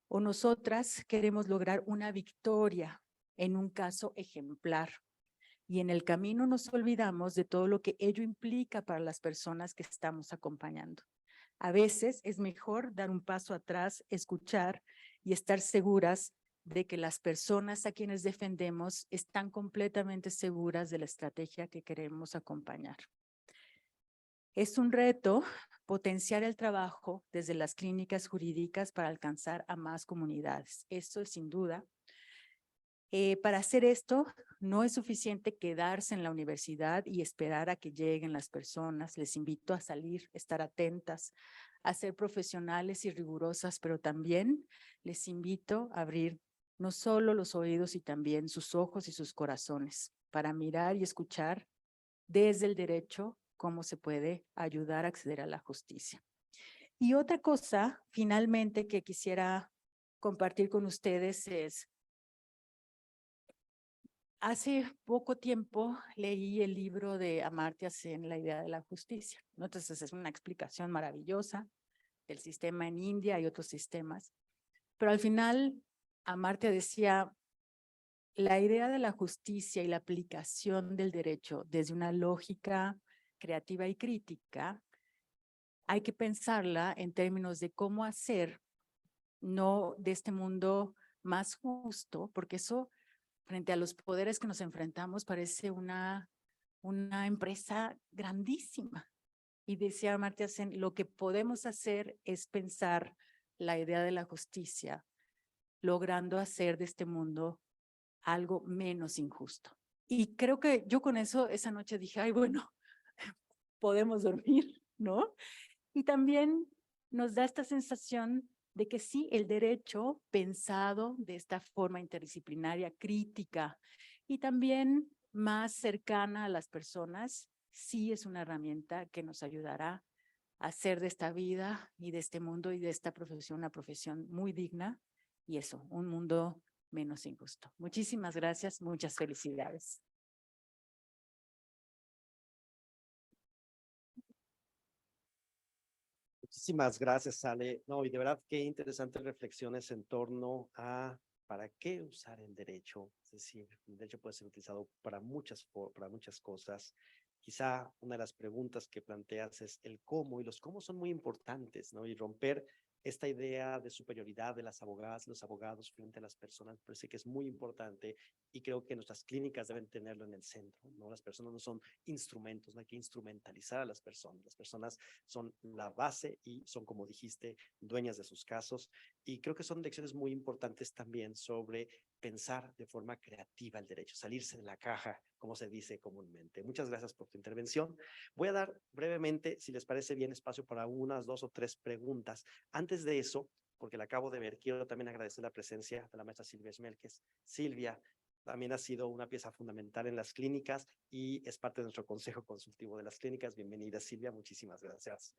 o nosotras queremos lograr una victoria en un caso ejemplar. Y en el camino nos olvidamos de todo lo que ello implica para las personas que estamos acompañando. A veces es mejor dar un paso atrás, escuchar y estar seguras de que las personas a quienes defendemos están completamente seguras de la estrategia que queremos acompañar. Es un reto potenciar el trabajo desde las clínicas jurídicas para alcanzar a más comunidades. Esto es sin duda. Para hacer esto, no es suficiente quedarse en la universidad y esperar a que lleguen las personas. Les invito a salir, estar atentas, a ser profesionales y rigurosas, pero también les invito a abrir no solo los oídos y también sus ojos y sus corazones para mirar y escuchar desde el derecho cómo se puede ayudar a acceder a la justicia. Y otra cosa, finalmente, que quisiera compartir con ustedes es, hace poco tiempo leí el libro de Amartya Sen, La idea de la justicia, ¿no? Entonces es una explicación maravillosa del sistema en India y otros sistemas. Pero al final, Amartya decía, la idea de la justicia y la aplicación del derecho desde una lógica creativa y crítica, hay que pensarla en términos de cómo hacer, no de este mundo más justo, porque eso, frente a los poderes que nos enfrentamos, parece una empresa grandísima. Y decía Amartya Sen, lo que podemos hacer es pensar la idea de la justicia, logrando hacer de este mundo algo menos injusto. Y creo que yo con eso esa noche dije, ay, bueno, podemos dormir, ¿no? Y también nos da esta sensación de que sí, el derecho pensado de esta forma interdisciplinaria, crítica y también más cercana a las personas, sí es una herramienta que nos ayudará a hacer de esta vida y de este mundo y de esta profesión una profesión muy digna y eso, un mundo menos injusto. Muchísimas gracias, muchas felicidades. Muchísimas gracias, Ale. No, y de verdad qué interesantes reflexiones en torno a para qué usar el derecho. Es decir, el derecho puede ser utilizado para muchas cosas. Quizá una de las preguntas que planteas es el cómo, y los cómo son muy importantes, ¿no? Y romper esta idea de superioridad de las abogadas, los abogados frente a las personas, parece que es muy importante y creo que nuestras clínicas deben tenerlo en el centro, ¿no? Las personas no son instrumentos, no hay que instrumentalizar a las personas son la base y son, como dijiste, dueñas de sus casos y creo que son lecciones muy importantes también sobre pensar de forma creativa el derecho, salirse de la caja, como se dice comúnmente. Muchas gracias por tu intervención. Voy a dar brevemente, si les parece bien, espacio para unas 2 o 3 preguntas. Antes de eso, porque la acabo de ver, quiero también agradecer la presencia de la maestra Silvia Schmelkes. Silvia también ha sido una pieza fundamental en las clínicas y es parte de nuestro consejo consultivo de las clínicas. Bienvenida, Silvia, muchísimas gracias.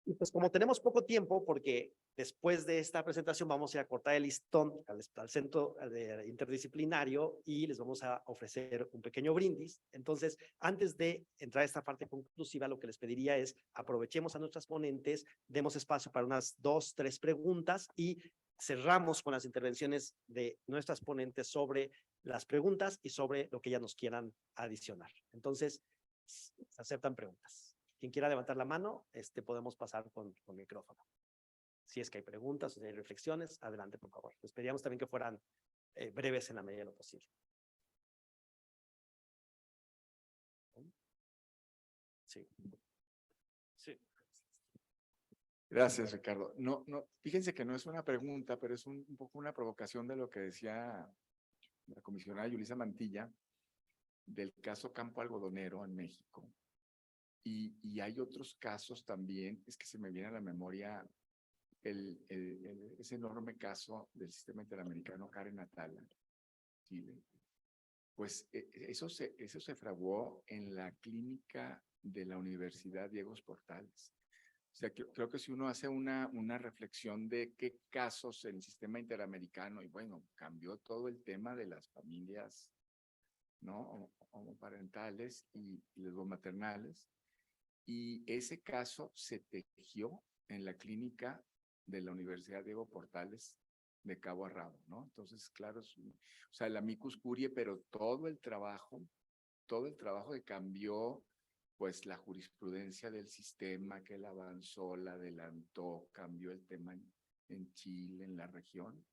Y pues como tenemos poco tiempo, porque después de esta presentación vamos a ir a cortar el listón al centro interdisciplinario y les vamos a ofrecer un pequeño brindis. Entonces, antes de entrar a esta parte conclusiva, lo que les pediría es aprovechemos a nuestras ponentes, demos espacio para unas 2, 3 preguntas y cerramos con las intervenciones de nuestras ponentes sobre las preguntas y sobre lo que ellas nos quieran adicionar. Entonces, se aceptan preguntas. Quien quiera levantar la mano, podemos pasar con micrófono. Si es que hay preguntas o si hay reflexiones, adelante, por favor. Les pedíamos también que fueran breves en la medida de lo posible. Sí. Sí. Gracias, Ricardo. No, fíjense que no es una pregunta, pero es un poco una provocación de lo que decía la comisionada Yulisa Mantilla del caso Campo Algodonero en México. Y hay otros casos también, es que se me viene a la memoria ese enorme caso del sistema interamericano Karen Atala, Chile. Pues eso se fraguó en la clínica de la Universidad Diego Portales. O sea, creo que si uno hace una reflexión de qué casos en el sistema interamericano, y bueno, cambió todo el tema de las familias, ¿no? Homoparentales y lesbomaternales. Y ese caso se tejió en la clínica de la Universidad Diego Portales de cabo a rabo, ¿no? Entonces, claro, o sea, el amicus curiae, pero todo el trabajo que cambió, pues la jurisprudencia del sistema, que la avanzó, la adelantó, cambió el tema en Chile, en la región,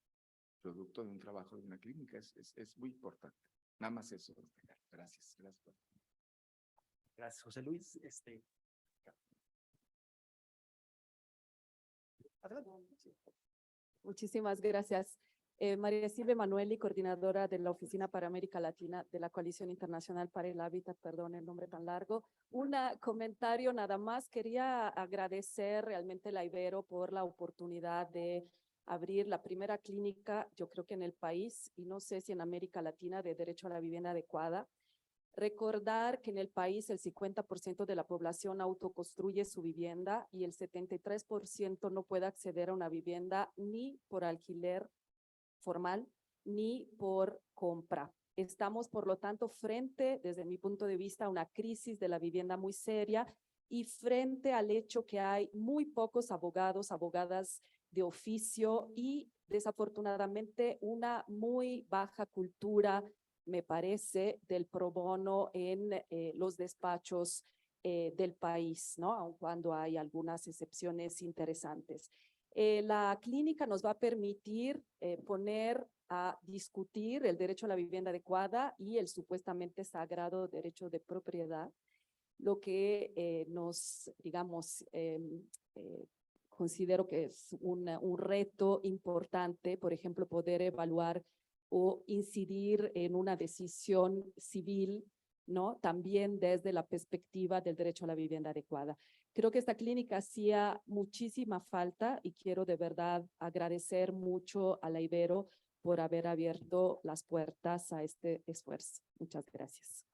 producto de un trabajo de una clínica, es muy importante. Nada más eso. Gracias. Gracias, José Luis. Adelante. Muchísimas gracias. María Silvia Manueli, coordinadora de la Oficina para América Latina de la Coalición Internacional para el Hábitat, perdón el nombre tan largo. Un comentario nada más, quería agradecer realmente a la Ibero por la oportunidad de abrir la primera clínica, yo creo que en el país, y no sé si en América Latina, de derecho a la vivienda adecuada. Recordar que en el país el 50% de la población autoconstruye su vivienda y el 73% no puede acceder a una vivienda ni por alquiler formal ni por compra. Estamos, por lo tanto, frente, desde mi punto de vista, a una crisis de la vivienda muy seria y frente al hecho que hay muy pocos abogados, abogadas de oficio y, desafortunadamente, una muy baja cultura, me parece, del pro bono en los despachos del país, ¿no? Aun cuando hay algunas excepciones interesantes. La clínica nos va a permitir poner a discutir el derecho a la vivienda adecuada y el supuestamente sagrado derecho de propiedad, lo que nos, digamos, considero que es un reto importante, por ejemplo, poder evaluar o incidir en una decisión civil, ¿no? También desde la perspectiva del derecho a la vivienda adecuada. Creo que esta clínica hacía muchísima falta y quiero de verdad agradecer mucho a la Ibero por haber abierto las puertas a este esfuerzo. Muchas gracias.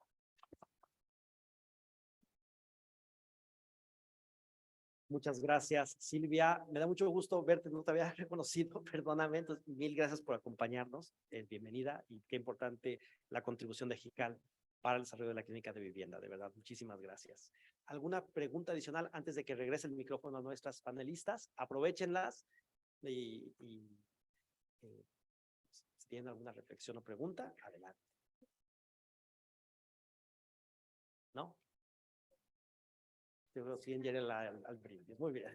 Muchas gracias, Silvia. Me da mucho gusto verte, no te había reconocido, perdóname. Entonces, mil gracias por acompañarnos. Bienvenida y qué importante la contribución de JICAL para el desarrollo de la clínica de vivienda. De verdad, muchísimas gracias. ¿Alguna pregunta adicional antes de que regrese el micrófono a nuestras panelistas? Aprovéchenlas y si tienen alguna reflexión o pregunta, adelante. ¿No? Yo sí llegué al brindis. Muy bien.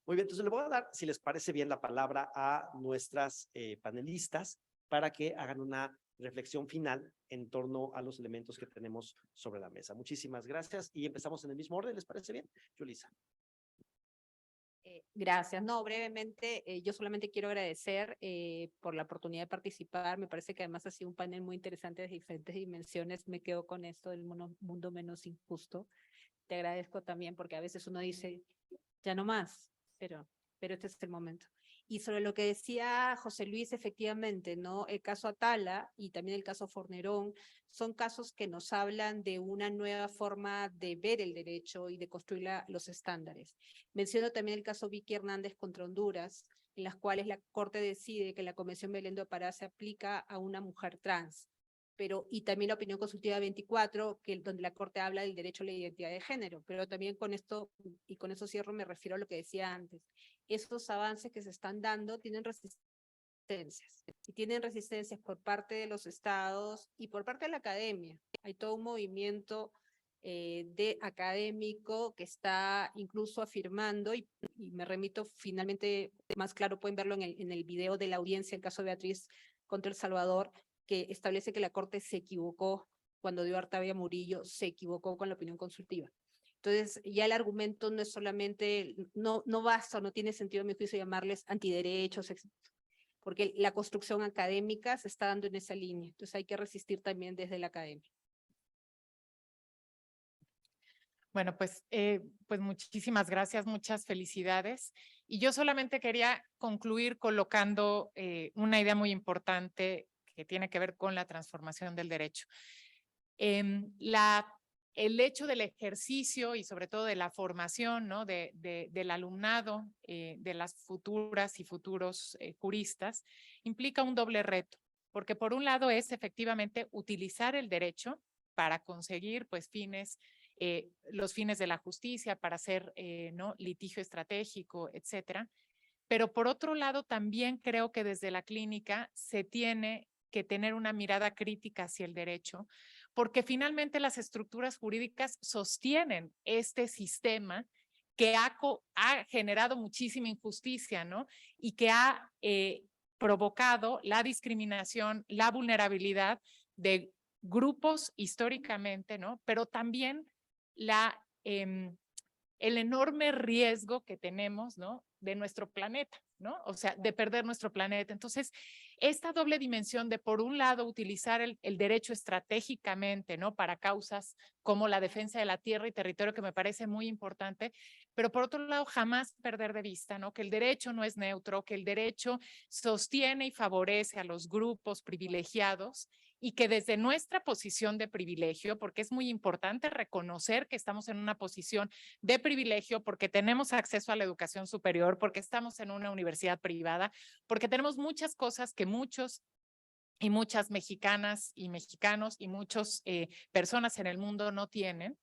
Muy bien, entonces le voy a dar, si les parece bien, la palabra a nuestras panelistas para que hagan una reflexión final en torno a los elementos que tenemos sobre la mesa. Muchísimas gracias y empezamos en el mismo orden, ¿les parece bien? Yulisa. Gracias. No, brevemente, yo solamente quiero agradecer por la oportunidad de participar. Me parece que además ha sido un panel muy interesante de diferentes dimensiones. Me quedo con esto del mundo menos injusto. Te agradezco también porque a veces uno dice, ya no más, pero este es el momento. Y sobre lo que decía José Luis, efectivamente, ¿no? El caso Atala y también el caso Fornerón son casos que nos hablan de una nueva forma de ver el derecho y de construir los estándares. Menciono también el caso Vicky Hernández contra Honduras, en las cuales la Corte decide que la Convención Belén do Pará se aplica a una mujer trans. Y también la opinión consultiva 24, donde la Corte habla del derecho a la identidad de género, pero también con esto, y con eso cierro, me refiero a lo que decía antes. Esos avances que se están dando tienen resistencias, y tienen resistencias por parte de los estados y por parte de la academia. Hay todo un movimiento de académico que está incluso afirmando, y me remito finalmente, más claro pueden verlo en el video de la audiencia, el caso de Beatriz contra El Salvador, que establece que la Corte se equivocó cuando dio Artavia Murillo, se equivocó con la opinión consultiva. Entonces, ya el argumento no es solamente, no basta, no tiene sentido, a mi juicio, llamarles antiderechos, porque la construcción académica se está dando en esa línea. Entonces, hay que resistir también desde la academia. Bueno, pues muchísimas gracias, muchas felicidades. Y yo solamente quería concluir colocando una idea muy importante que tiene que ver con la transformación del derecho. El hecho del ejercicio y sobre todo de la formación, ¿no? del alumnado, de las futuras y futuros juristas, implica un doble reto, porque por un lado es efectivamente utilizar el derecho para conseguir pues los fines de la justicia, para hacer ¿no? litigio estratégico, etcétera. Pero por otro lado, también creo que desde la clínica se tiene que tener una mirada crítica hacia el derecho, porque finalmente las estructuras jurídicas sostienen este sistema que ha generado muchísima injusticia, ¿no? Y que ha provocado la discriminación, la vulnerabilidad de grupos históricamente, ¿no? Pero también el enorme riesgo que tenemos, ¿no? De nuestro planeta, ¿no? O sea, de perder nuestro planeta. Entonces, esta doble dimensión de, por un lado, utilizar el derecho estratégicamente, ¿no? Para causas como la defensa de la tierra y territorio, que me parece muy importante, pero por otro lado, jamás perder de vista, ¿no? Que el derecho no es neutro, que el derecho sostiene y favorece a los grupos privilegiados y que desde nuestra posición de privilegio, porque es muy importante reconocer que estamos en una posición de privilegio, porque tenemos acceso a la educación superior, porque estamos en una universidad privada, porque tenemos muchas cosas que muchos y muchas mexicanas y mexicanos y muchas personas en el mundo no tienen.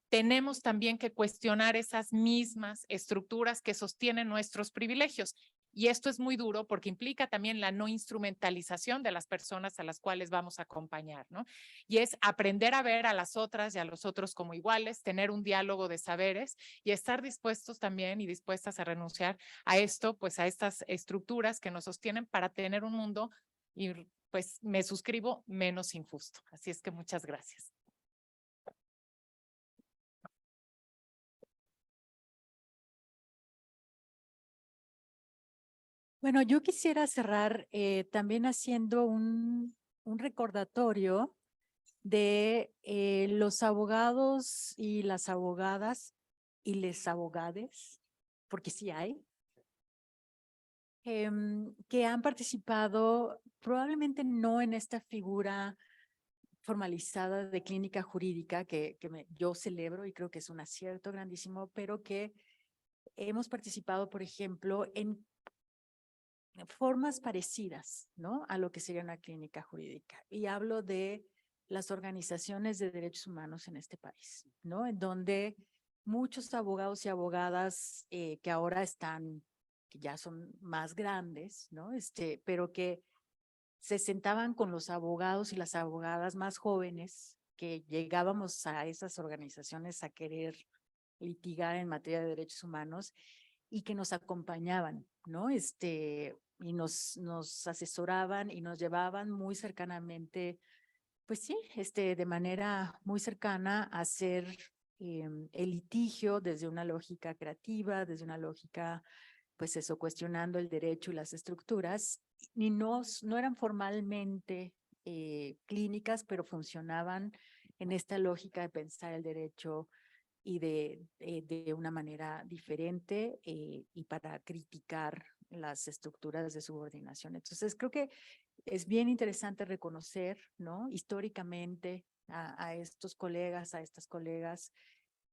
Tenemos también que cuestionar esas mismas estructuras que sostienen nuestros privilegios. Y esto es muy duro porque implica también la no instrumentalización de las personas a las cuales vamos a acompañar, ¿no? Y es aprender a ver a las otras y a los otros como iguales, tener un diálogo de saberes y estar dispuestos también y dispuestas a renunciar a esto, pues a estas estructuras que nos sostienen para tener un mundo, y pues me suscribo, menos injusto. Así es que muchas gracias. Bueno, yo quisiera cerrar también haciendo un recordatorio de los abogados y las abogadas y les abogades, porque sí hay, que han participado probablemente no en esta figura formalizada de clínica jurídica que yo celebro y creo que es un acierto grandísimo, pero que hemos participado, por ejemplo, en formas parecidas, ¿no? A lo que sería una clínica jurídica. Y hablo de las organizaciones de derechos humanos en este país, ¿no? En donde muchos abogados y abogadas que ahora están, que ya son más grandes, ¿no? Pero que se sentaban con los abogados y las abogadas más jóvenes que llegábamos a esas organizaciones a querer litigar en materia de derechos humanos y que nos acompañaban, ¿no? Y nos asesoraban y nos llevaban muy cercanamente, pues sí, de manera muy cercana a hacer el litigio desde una lógica creativa, desde una lógica, pues eso, cuestionando el derecho y las estructuras, y no eran formalmente clínicas, pero funcionaban en esta lógica de pensar el derecho y de una manera diferente y para criticar las estructuras de subordinación. Entonces, creo que es bien interesante reconocer, ¿no? Históricamente a estos colegas, a estas colegas.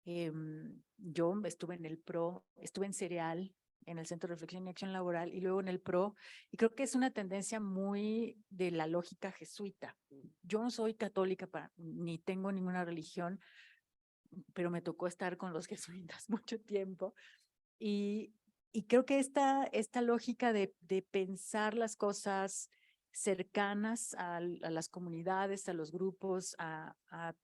Yo estuve en el PRO, estuve en Cereal, en el Centro de Reflexión y Acción Laboral, y luego en el PRO, y creo que es una tendencia muy de la lógica jesuita. Yo no soy católica ni tengo ninguna religión, pero me tocó estar con los jesuitas mucho tiempo. Y creo que esta lógica de pensar las cosas cercanas a las comunidades, a los grupos, a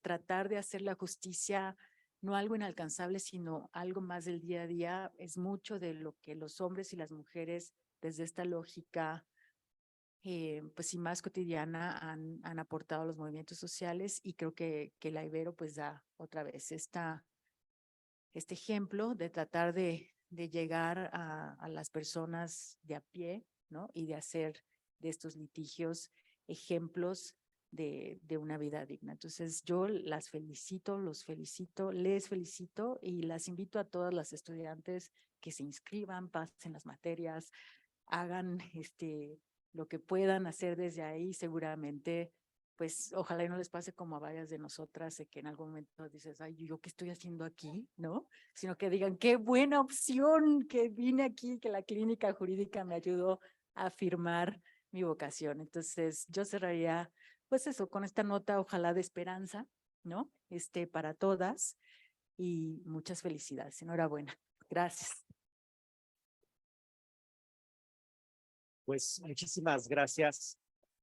tratar de hacer la justicia no algo inalcanzable, sino algo más del día a día, es mucho de lo que los hombres y las mujeres desde esta lógica pues sí, más cotidiana han aportado a los movimientos sociales, y creo que la Ibero pues da otra vez este ejemplo de tratar de llegar a las personas de a pie, ¿no? Y de hacer de estos litigios ejemplos de una vida digna. Entonces yo las felicito, los felicito, les felicito, y las invito a todas las estudiantes que se inscriban, pasen las materias, hagan lo que puedan hacer desde ahí. Seguramente, pues ojalá y no les pase como a varias de nosotras, de que en algún momento dices, ay, ¿yo qué estoy haciendo aquí? ¿No? Sino que digan, qué buena opción que vine aquí, que la clínica jurídica me ayudó a afirmar mi vocación. Entonces yo cerraría pues eso, con esta nota, ojalá de esperanza, ¿no? Para todas, y muchas felicidades. Enhorabuena. Gracias. Pues muchísimas gracias.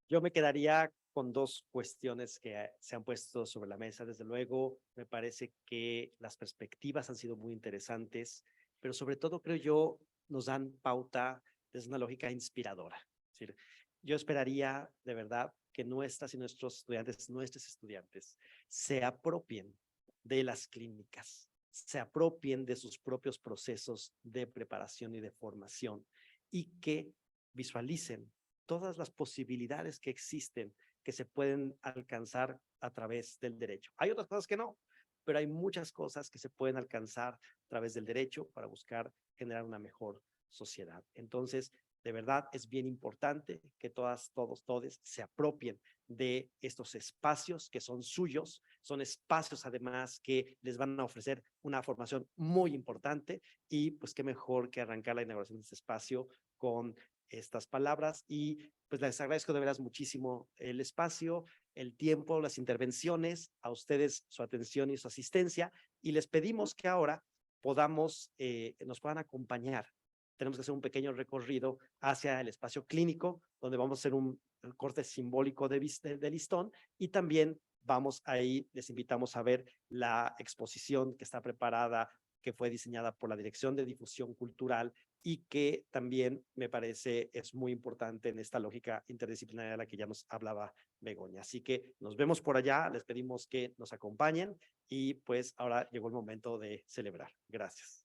Yo me quedaría con dos cuestiones que se han puesto sobre la mesa. Desde luego, me parece que las perspectivas han sido muy interesantes, pero sobre todo creo yo nos dan pauta desde una lógica inspiradora. Es decir, yo esperaría de verdad que nuestras y nuestros estudiantes, nuestros estudiantes, se apropien de las clínicas, se apropien de sus propios procesos de preparación y de formación, y que visualicen todas las posibilidades que existen, que se pueden alcanzar a través del derecho. Hay otras cosas que no, pero hay muchas cosas que se pueden alcanzar a través del derecho para buscar generar una mejor sociedad. Entonces, de verdad es bien importante que todas, todos, todes se apropien de estos espacios que son suyos, son espacios además que les van a ofrecer una formación muy importante, y pues qué mejor que arrancar la inauguración de este espacio con estas palabras. Y pues les agradezco de veras muchísimo el espacio, el tiempo, las intervenciones, a ustedes su atención y su asistencia, y les pedimos que ahora nos puedan acompañar. Tenemos que hacer un pequeño recorrido hacia el espacio clínico, donde vamos a hacer un corte simbólico de listón, y también vamos ahí, les invitamos a ver la exposición que está preparada, que fue diseñada por la Dirección de Difusión Cultural, y que también me parece es muy importante en esta lógica interdisciplinaria de la que ya nos hablaba Begoña. Así que nos vemos por allá, les pedimos que nos acompañen, y pues ahora llegó el momento de celebrar. Gracias.